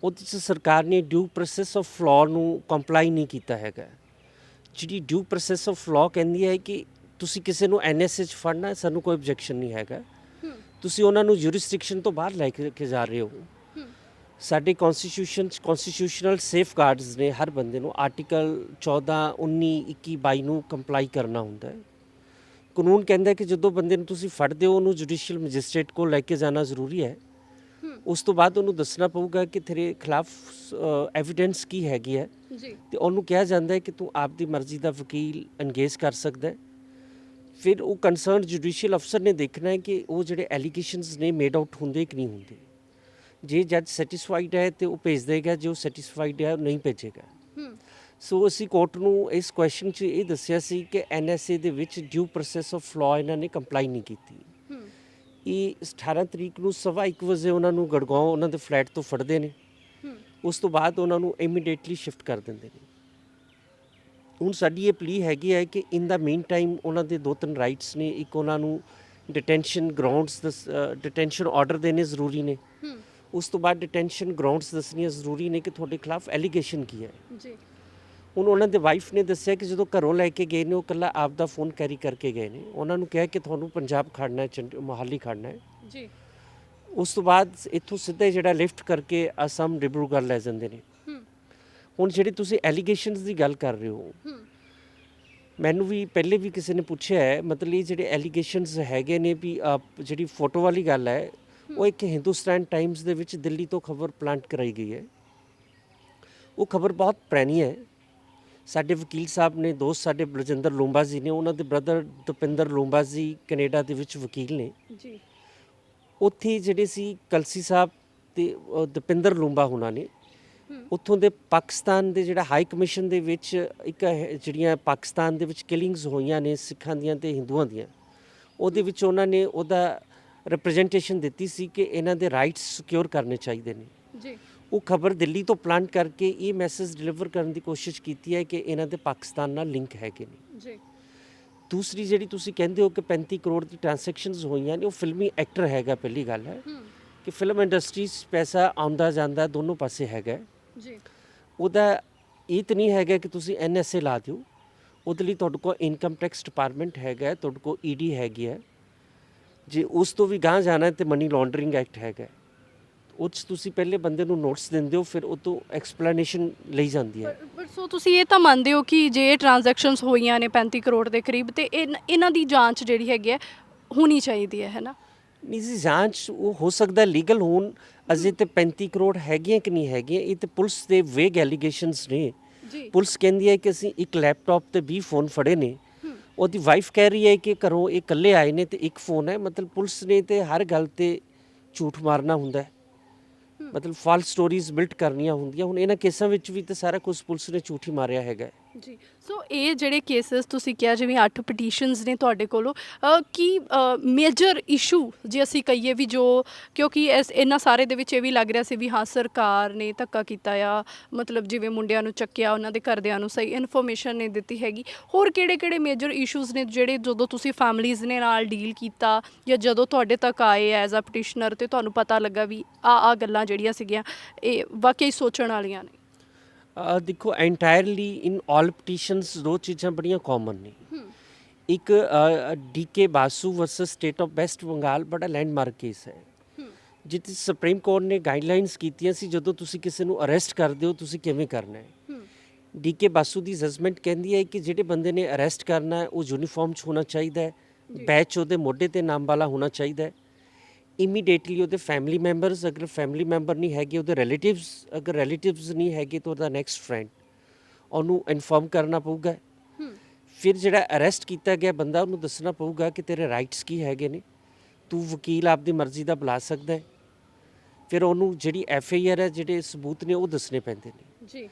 ਉਹਦੇ 'ਚ ਸਰਕਾਰ ਨੇ ਡਿਊ ਪ੍ਰੋਸੈਸ ਆਫ ਲਾਅ ਨੂੰ ਕੰਪਲਾਈ ਨਹੀਂ ਕੀਤਾ ਹੈਗਾ। ਜਿਹੜੀ ਡਿਊ ਪ੍ਰੋਸੈਸ ਆਫ ਲਾਅ ਕਹਿੰਦੀ ਹੈ ਕਿ ਤੁਸੀਂ ਕਿਸੇ ਨੂੰ ਐਨਐਸਏ 'ਚ ਫੜਨਾ, ਸਾਨੂੰ ਕੋਈ ਆਬਜੈਕਸ਼ਨ ਨਹੀਂ ਹੈਗਾ। ਤੁਸੀਂ ਉਹਨਾਂ ਨੂੰ ਜੁਰਿਸਡਿਕਸ਼ਨ ਤੋਂ ਬਾਹਰ ਲੈ ਕੇ ਜਾ ਰਹੇ ਹੋ। ਸਾਡੇ ਕਨਸਟੀਟਿਊਸ਼ਨ 'ਚ ਕਨਸਟੀਟਿਊਸ਼ਨਲ ਸੇਫਗਾਰਡਸ ਨੇ ਹਰ ਬੰਦੇ ਨੂੰ। ਆਰਟੀਕਲ 14, 19, 21, 22 ਨੂੰ ਕੰਪਲਾਈ ਕਰਨਾ ਹੁੰਦਾ ਹੈ। ਕਾਨੂੰਨ ਕਹਿੰਦਾ ਕਿ ਜਦੋਂ ਬੰਦੇ ਨੂੰ ਤੁਸੀਂ ਫੜਦੇ ਹੋ ਉਹਨੂੰ ਜੁਡੀਸ਼ੀਅਲ ਮੈਜਿਸਟ੍ਰੇਟ ਕੋਲ ਲੈ ਕੇ ਜਾਣਾ ਜ਼ਰੂਰੀ ਹੈ। ਉਸ ਤੋਂ ਬਾਅਦ ਉਹਨੂੰ ਦੱਸਣਾ ਪਊਗਾ ਕਿ ਤੇਰੇ ਖਿਲਾਫ ਐਵੀਡੈਂਸ ਕੀ ਹੈਗੀ ਹੈ, ਤੇ ਉਹਨੂੰ ਕਿਹਾ ਜਾਂਦਾ ਹੈ ਕਿ ਤੂੰ ਆਪਦੀ ਮਰਜ਼ੀ ਦਾ ਵਕੀਲ ਐਨਗੇਜ ਕਰ ਸਕਦਾ ਹੈ। ਫਿਰ ਉਹ ਕੰਸਰਨ ਜੁਡੀਸ਼ੀਅਲ ਅਫਸਰ ਨੇ ਦੇਖਣਾ ਹੈ ਕਿ ਉਹ ਜਿਹੜੇ ਐਲੀਗੇਸ਼ਨਸ ਨੇ ਮੇਡ ਆਊਟ ਹੁੰਦੇ ਕਿ ਨਹੀਂ ਹੁੰਦੇ। ਜੇ ਜੱਜ ਸੈਟੀਸਫਾਈਡ ਹੈ ਤੇ ਉਹ ਭੇਜ ਦੇਗਾ, ਜੇ ਉਹ ਸੈਟੀਸਫਾਈਡ ਹੈ ਉਹ ਨਹੀਂ ਭੇਜੇਗਾ। ਸੋ ਅਸੀਂ ਕੋਰਟ ਨੂੰ ਇਸ ਕੁਐਸਚਨ 'ਚ ਇਹ ਦੱਸਿਆ ਸੀ ਕਿ ਐਨਐਸਏ ਦੇ ਵਿੱਚ ਡਿਊ ਪ੍ਰੋਸੈਸ ਆਫ ਲਾਅ ਇਹਨਾਂ ਨੇ ਕੰਪਲਾਈ ਨਹੀਂ ਕੀਤੀ। ਇਹ 18 ਤਰੀਕ ਨੂੰ 1:15 ਵਜੇ ਉਹਨਾਂ ਨੂੰ ਗੜਗਾਉਂ ਉਹਨਾਂ ਦੇ ਫਲੈਟ ਤੋਂ ਫੜਦੇ ਨੇ। ਉਸ ਤੋਂ ਬਾਅਦ ਉਹਨਾਂ ਨੂੰ ਇਮੀਡੀਏਟਲੀ ਸ਼ਿਫਟ ਕਰ ਦਿੰਦੇ ਨੇ। ਹੁਣ ਸਾਡੀ ਇਹ ਪਲੀ ਹੈਗੀ ਹੈ ਕਿ ਇਨ ਦਾ ਮੀਨ ਟਾਈਮ ਉਹਨਾਂ ਦੇ 2-3 ਰਾਈਟਸ ਨੇ। ਇੱਕ, ਉਹਨਾਂ ਨੂੰ ਡਿਟੈਂਸ਼ਨ ਗਰਾਊਂਡਸ ਡਿਟੈਂਸ਼ਨ ਆਰਡਰ ਦੇਣੇ ਜ਼ਰੂਰੀ ਨੇ। ਉਸ ਤੋਂ ਬਾਅਦ ਡਿਟੈਂਸ਼ਨ ਗਰਾਊਂਡਸ ਦੱਸਣੀਆਂ ਜ਼ਰੂਰੀ ਨੇ ਕਿ ਤੁਹਾਡੇ ਖਿਲਾਫ ਐਲੀਗੇਸ਼ਨ ਕੀ ਹੈ। ਹੁਣ ਉਹਨਾਂ ਦੇ ਵਾਈਫ ਨੇ ਦੱਸਿਆ ਕਿ ਜਦੋਂ ਘਰੋਂ ਲੈ ਕੇ ਗਏ ਨੇ ਉਹ ਇਕੱਲਾ ਆਪ ਦਾ ਫੋਨ ਕੈਰੀ ਕਰਕੇ ਗਏ ਨੇ। ਉਹਨਾਂ ਨੂੰ ਕਿਹਾ ਕਿ ਤੁਹਾਨੂੰ ਪੰਜਾਬ ਖੜਨਾ ਹੈ, ਮੋਹਾਲੀ ਖੜਨਾ ਹੈ ਜੀ। ਉਸ ਤੋਂ ਬਾਅਦ ਇੱਥੋਂ ਸਿੱਧਾ ਜਿਹੜਾ ਲਿਫਟ ਕਰਕੇ ਅਸਮ ਡਿਬਰੂਗੜ੍ਹ ਲੈ ਜਾਂਦੇ ਨੇ। ਹੁਣ ਜਿਹੜੇ ਤੁਸੀਂ ਐਲੀਗੇਸ਼ਨਸ ਦੀ ਗੱਲ ਕਰ ਰਹੇ ਹੋ, ਮੈਨੂੰ ਵੀ ਪਹਿਲੇ ਵੀ ਕਿਸੇ ਨੇ ਪੁੱਛਿਆ ਹੈ, ਮਤਲਬ ਇਹ ਜਿਹੜੇ ਐਲੀਗੇਸ਼ਨਸ ਹੈਗੇ ਨੇ ਵੀ ਜਿਹੜੀ ਫੋਟੋ ਵਾਲੀ ਗੱਲ ਹੈ ਉਹ ਇੱਕ ਹਿੰਦੁਸਤਾਨ ਟਾਈਮਸ ਦੇ ਵਿੱਚ ਦਿੱਲੀ ਤੋਂ ਖਬਰ ਪਲਾਂਟ ਕਰਾਈ ਗਈ ਹੈ। ਉਹ ਖਬਰ ਬਹੁਤ ਪੁਰਾਣੀ ਹੈ। ਸਾਡੇ ਵਕੀਲ ਸਾਹਿਬ ਨੇ, ਦੋਸਤ ਸਾਡੇ ਬਲਜਿੰਦਰ ਲੂੰਬਾ ਜੀ ਨੇ, ਉਹਨਾਂ ਦੇ ਬ੍ਰਦਰ ਦਪਿੰਦਰ ਲੂੰਬਾ ਜੀ ਕੈਨੇਡਾ ਦੇ ਵਿੱਚ ਵਕੀਲ ਨੇ ਜੀ। ਉੱਥੇ ਜਿਹੜੇ ਸੀ ਕਲਸੀ ਸਾਹਿਬ ਤੇ ਦਪਿੰਦਰ ਲੂੰਬਾ ਉਹਨਾਂ ਨੇ ਉੱਥੋਂ ਦੇ ਪਾਕਿਸਤਾਨ ਦੇ ਜਿਹੜਾ ਹਾਈ ਕਮਿਸ਼ਨ ਦੇ ਵਿੱਚ ਇੱਕ ਜਿਹੜੀਆਂ ਪਾਕਿਸਤਾਨ ਦੇ ਵਿੱਚ ਕਿਲਿੰਗਸ ਹੋਈਆਂ ਨੇ ਸਿੱਖਾਂ ਦੀਆਂ ਤੇ ਹਿੰਦੂਆਂ ਦੀਆਂ, ਉਹਦੇ ਵਿੱਚ ਉਹਨਾਂ ਨੇ ਉਹਦਾ ਰਿਪਰੈਜ਼ੈਂਟੇਸ਼ਨ ਦਿੱਤੀ ਸੀ ਕਿ ਇਹਨਾਂ ਦੇ ਰਾਈਟਸ ਸਿਕਿਉਰ ਕਰਨੇ ਚਾਹੀਦੇ ਨੇ ਜੀ। ਉਹ ਖਬਰ ਦਿੱਲੀ ਤੋਂ ਪਲਾਂਟ ਕਰਕੇ ਇਹ ਮੈਸੇਜ ਡਿਲੀਵਰ ਕਰਨ ਦੀ ਕੋਸ਼ਿਸ਼ ਕੀਤੀ ਹੈ ਕਿ ਇਹਨਾਂ ਦੇ ਪਾਕਿਸਤਾਨ ਨਾਲ ਲਿੰਕ ਹੈਗੇ ਨੇ ਜੀ। ਦੂਸਰੀ ਜਿਹੜੀ ਤੁਸੀਂ ਕਹਿੰਦੇ ਹੋ ਕਿ 35 ਕਰੋੜ ਦੀ ਟ੍ਰਾਂਸੈਕਸ਼ਨਸ ਹੋਈਆਂ ਨੇ, ਉਹ ਫਿਲਮੀ ਐਕਟਰ ਹੈਗਾ। ਪਹਿਲੀ ਗੱਲ ਹੈ ਕਿ ਫਿਲਮ ਇੰਡਸਟਰੀ 'ਚ ਪੈਸਾ ਆਉਂਦਾ ਜਾਂਦਾ ਦੋਨੋਂ ਪਾਸੇ ਹੈਗਾ ਜੀ। ਉਹਦਾ ਇਹ ਤਾਂ ਨਹੀਂ ਹੈਗਾ ਕਿ ਤੁਸੀਂ ਐਨਐਸਏ ਲਾ ਦਿਓ। ਉਹਦੇ ਲਈ ਤੁਹਾਡੇ ਕੋਲ ਇਨਕਮ ਟੈਕਸ ਡਿਪਾਰਟਮੈਂਟ ਹੈਗਾ, ਤੁਹਾਡੇ ਕੋਲ ਈਡੀ ਹੈਗੀ ਹੈ। ਜੇ ਉਸ ਤੋਂ ਵੀ ਗਾਂਹ ਜਾਣਾ ਤੇ ਮਨੀ ਲਾਂਡਰਿੰਗ ਐਕਟ ਹੈਗਾ। ਉਹ 'ਚ ਤੁਸੀਂ ਪਹਿਲੇ ਬੰਦੇ ਨੂੰ ਨੋਟਿਸ ਦਿੰਦੇ ਹੋ, ਫਿਰ ਉਹ ਤੋਂ ਐਕਸਪਲੇਨੇਸ਼ਨ ਲਈ ਜਾਂਦੀ ਹੈ। ਪਰ ਸੋ ਤੁਸੀਂ ਇਹ ਤਾਂ ਮੰਨਦੇ ਹੋ ਕਿ ਜੇ ਟ੍ਰਾਂਜੈਕਸ਼ਨਸ ਹੋਈਆਂ ਨੇ 35 ਕਰੋੜ ਦੇ ਕਰੀਬ, ਤੇ ਇਹਨਾਂ ਦੀ ਜਾਂਚ ਜਿਹੜੀ ਹੈਗੀ ਹੈ ਹੋਣੀ ਚਾਹੀਦੀ ਹੈ ਨਾ? ਨਹੀਂ ਜੀ, ਜਾਂਚ ਉਹ ਹੋ ਸਕਦਾ ਲੀਗਲ ਹੋਣ। ਅਜੇ ਤੇ 35 ਕਰੋੜ ਹੈਗੀਆਂ ਕਿ ਨਹੀਂ ਹੈਗੀਆਂ, ਇਹ ਤੇ ਪੁਲਿਸ ਦੇ ਵੇਗ ਐਲੀਗੇਸ਼ਨਸ ਨੇ। ਪੁਲਿਸ ਕਹਿੰਦੀ ਹੈ ਕਿ ਅਸੀਂ ਇੱਕ ਲੈਪਟਾਪ ਤੇ 20 ਫੋਨ ਫੜੇ ਨੇ। ਉਹਦੀ ਵਾਈਫ ਕਹਿ ਰਹੀ ਹੈ ਕਿ ਘਰੋਂ ਇਹ ਇਕੱਲੇ ਆਏ ਨੇ ਤੇ ਇੱਕ ਫੋਨ ਹੈ। ਮਤਲਬ ਪੁਲਿਸ ਨੇ ਤੇ ਹਰ ਗੱਲ ਤੇ ਝੂਠ ਮਾਰਨਾ ਹੁੰਦਾ ਹੈ। ਮਤਲਬ ਫਾਲਸ ਸਟੋਰੀਜ਼ ਬਿਲਟ ਕਰਨੀਆਂ ਹੁੰਦੀਆਂ। ਹੁਣ ਇਹਨਾਂ ਕੇਸਾਂ ਵਿੱਚ ਵੀ ਤਾਂ ਸਾਰਾ ਕੁਝ ਪੁਲਿਸ ਨੇ ਝੂਠ ਹੀ ਮਾਰਿਆ ਹੈਗਾ। ਜੀ, ਸੋ ਇਹ ਜਿਹੜੇ ਕੇਸਸ ਤੁਸੀਂ ਕਿਹਾ ਜਿਵੇਂ 8 ਪਟੀਸ਼ਨਸ ਨੇ ਤੁਹਾਡੇ ਕੋਲੋਂ, ਕੀ ਮੇਜਰ ਇਸ਼ੂ ਜੇ ਅਸੀਂ ਕਹੀਏ ਵੀ ਜੋ, ਕਿਉਂਕਿ ਇਹਨਾਂ ਸਾਰੇ ਦੇ ਵਿੱਚ ਇਹ ਵੀ ਲੱਗ ਰਿਹਾ ਸੀ ਵੀ ਹਾਂ ਸਰਕਾਰ ਨੇ ਧੱਕਾ ਕੀਤਾ ਆ, ਮਤਲਬ ਜਿਵੇਂ ਮੁੰਡਿਆਂ ਨੂੰ ਚੱਕਿਆ, ਉਹਨਾਂ ਦੇ ਘਰਦਿਆਂ ਨੂੰ ਸਹੀ ਇਨਫੋਰਮੇਸ਼ਨ ਨਹੀਂ ਦਿੱਤੀ ਹੈਗੀ। ਹੋਰ ਕਿਹੜੇ ਮੇਜਰ ਇਸ਼ੂਜ਼ ਨੇ ਜਿਹੜੇ ਜਦੋਂ ਤੁਸੀਂ ਫੈਮਲੀਜ਼ ਨੇ ਨਾਲ ਡੀਲ ਕੀਤਾ ਜਾਂ ਜਦੋਂ ਤੁਹਾਡੇ ਤੱਕ ਆਏ ਐਜ਼ ਅ ਪਟੀਸ਼ਨਰ ਤੇ ਤੁਹਾਨੂੰ ਪਤਾ ਲੱਗਾ ਵੀ ਆ ਗੱਲਾਂ ਜਿਹੜੀਆਂ ਸੀਗੀਆਂ ਇਹ ਵਾਕਈ ਸੋਚਣ ਵਾਲੀਆਂ ਨੇ? ਦੇਖੋ, ਐਂਟਾਇਰਲੀ ਇਨ ਆਲ ਪਟੀਸ਼ਨਸ ਦੋ ਚੀਜ਼ਾਂ ਬੜੀਆਂ ਕਾਮਨ ਨੇ। ਇੱਕ DK Basu versus state of West Bengal ਬੜਾ ਲੈਂਡਮਾਰਕ ਕੇਸ ਹੈ, ਜਿੱਥੇ ਸੁਪਰੀਮ ਕੋਰਟ ਨੇ ਗਾਈਡਲਾਈਨਸ ਕੀਤੀਆਂ ਸੀ ਜਦੋਂ ਤੁਸੀਂ ਕਿਸੇ ਨੂੰ ਅਰੈਸਟ ਕਰਦੇ ਹੋ ਤੁਸੀਂ ਕਿਵੇਂ ਕਰਨਾ ਹੈ। ਡੀਕੇ ਬਾਸੂ ਦੀ ਜਜਮੈਂਟ ਕਹਿੰਦੀ ਹੈ ਕਿ ਜਿਹੜੇ ਬੰਦੇ ਨੇ ਅਰੈਸਟ ਕਰਨਾ ਹੈ ਉਹ ਯੂਨੀਫਾਰਮ 'ਚ ਹੋਣਾ ਚਾਹੀਦਾ ਹੈ, ਬੈਚ ਉਹਦੇ ਮੋਢੇ 'ਤੇ ਨਾਮ ਵਾਲਾ ਹੋਣਾ ਚਾਹੀਦਾ ਹੈ। ਇਮੀਡੀਏਟਲੀ ਉਹਦੇ ਫੈਮਿਲੀ ਮੈਂਬਰਸ, ਅਗਰ ਫੈਮਿਲੀ ਮੈਂਬਰ ਨਹੀਂ ਹੈਗੇ ਉਹਦੇ ਰਿਲੇਟਿਵਸ, ਅਗਰ ਰਿਲੇਟਿਵਸ ਨਹੀਂ ਹੈਗੇ ਤਾਂ ਉਹਦਾ ਨੈਕਸਟ ਫਰੈਂਡ, ਉਹਨੂੰ ਇਨਫੋਰਮ ਕਰਨਾ ਪਊਗਾ। ਫਿਰ ਜਿਹੜਾ ਅਰੈਸਟ ਕੀਤਾ ਗਿਆ ਬੰਦਾ ਉਹਨੂੰ ਦੱਸਣਾ ਪਊਗਾ ਕਿ ਤੇਰੇ ਰਾਈਟਸ ਕੀ ਹੈਗੇ ਨੇ, ਤੂੰ ਵਕੀਲ ਆਪਦੀ ਮਰਜ਼ੀ ਦਾ ਬੁਲਾ ਸਕਦਾ ਹੈ। ਫਿਰ ਉਹਨੂੰ ਜਿਹੜੀ FIR ਹੈ, ਜਿਹੜੇ ਸਬੂਤ ਨੇ ਉਹ ਦੱਸਣੇ ਪੈਂਦੇ ਨੇ ਜੀ।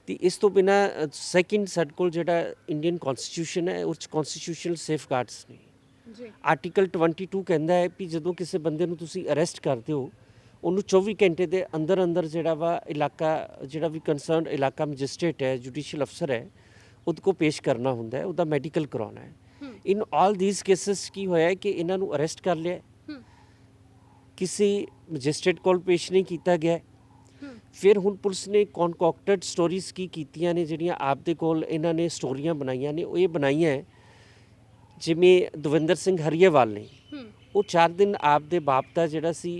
ਤੇ ਇਸ ਤੋਂ ਬਿਨਾਂ ਸੈਕਿੰਡ ਸਾਡੇ ਕੋਲ ਜਿਹੜਾ ਇੰਡੀਅਨ ਕਨਸਟੀਟਿਊਸ਼ਨ ਹੈ ਉਹ 'ਚ ਕਨਸਟੀਟਿਊਸ਼ਨਲ ਸੇਫਗਾਰਡਸ ਨੇ ਜੀ। ਆਰਟੀਕਲ 22 ਕਹਿੰਦਾ ਹੈ ਵੀ ਜਦੋਂ ਕਿਸੇ ਬੰਦੇ ਨੂੰ ਤੁਸੀਂ ਅਰੈਸਟ ਕਰਦੇ ਹੋ ਉਹਨੂੰ 24 ਘੰਟੇ ਦੇ ਅੰਦਰ ਅੰਦਰ ਜਿਹੜਾ ਵਾ ਇਲਾਕਾ, ਜਿਹੜਾ ਵੀ ਕੰਸਰਨਡ ਇਲਾਕਾ ਮੈਜਿਸਟ੍ਰੇਟ ਹੈ, ਜੁਡੀਸ਼ੀਅਲ ਅਫਸਰ ਹੈ, ਉਹਦੇ ਕੋਲ ਪੇਸ਼ ਕਰਨਾ ਹੁੰਦਾ ਹੈ, ਉਹਦਾ ਮੈਡੀਕਲ ਕਰਵਾਉਣਾ ਹੈ। ਇਨ ਆਲ ਥੀਸ ਕੇਸਿਸ ਕੀ ਹੋਇਆ ਹੈ ਕਿ ਇਹਨਾਂ ਨੂੰ ਅਰੈਸਟ ਕਰ ਲਿਆ, ਕਿਸੇ ਮੈਜਿਸਟ੍ਰੇਟ ਕੋਲ ਪੇਸ਼ ਨਹੀਂ ਕੀਤਾ ਗਿਆ। ਫਿਰ ਹੁਣ ਪੁਲਿਸ ਨੇ ਕਨਕੌਕਟਡ ਸਟੋਰੀਜ਼ ਕੀ ਕੀਤੀਆਂ ਨੇ, ਜਿਹੜੀਆਂ ਆਪਦੇ ਕੋਲ ਇਹਨਾਂ ਨੇ ਸਟੋਰੀਆਂ ਬਣਾਈਆਂ ਨੇ, ਉਹ ਇਹ ਬਣਾਈਆਂ ਜਿਵੇਂ ਦਵਿੰਦਰ ਸਿੰਘ ਹਰੀਏਵਾਲ ਨੇ, ਉਹ 4 ਦਿਨ ਆਪਦੇ ਬਾਪ ਦਾ ਜਿਹੜਾ ਸੀ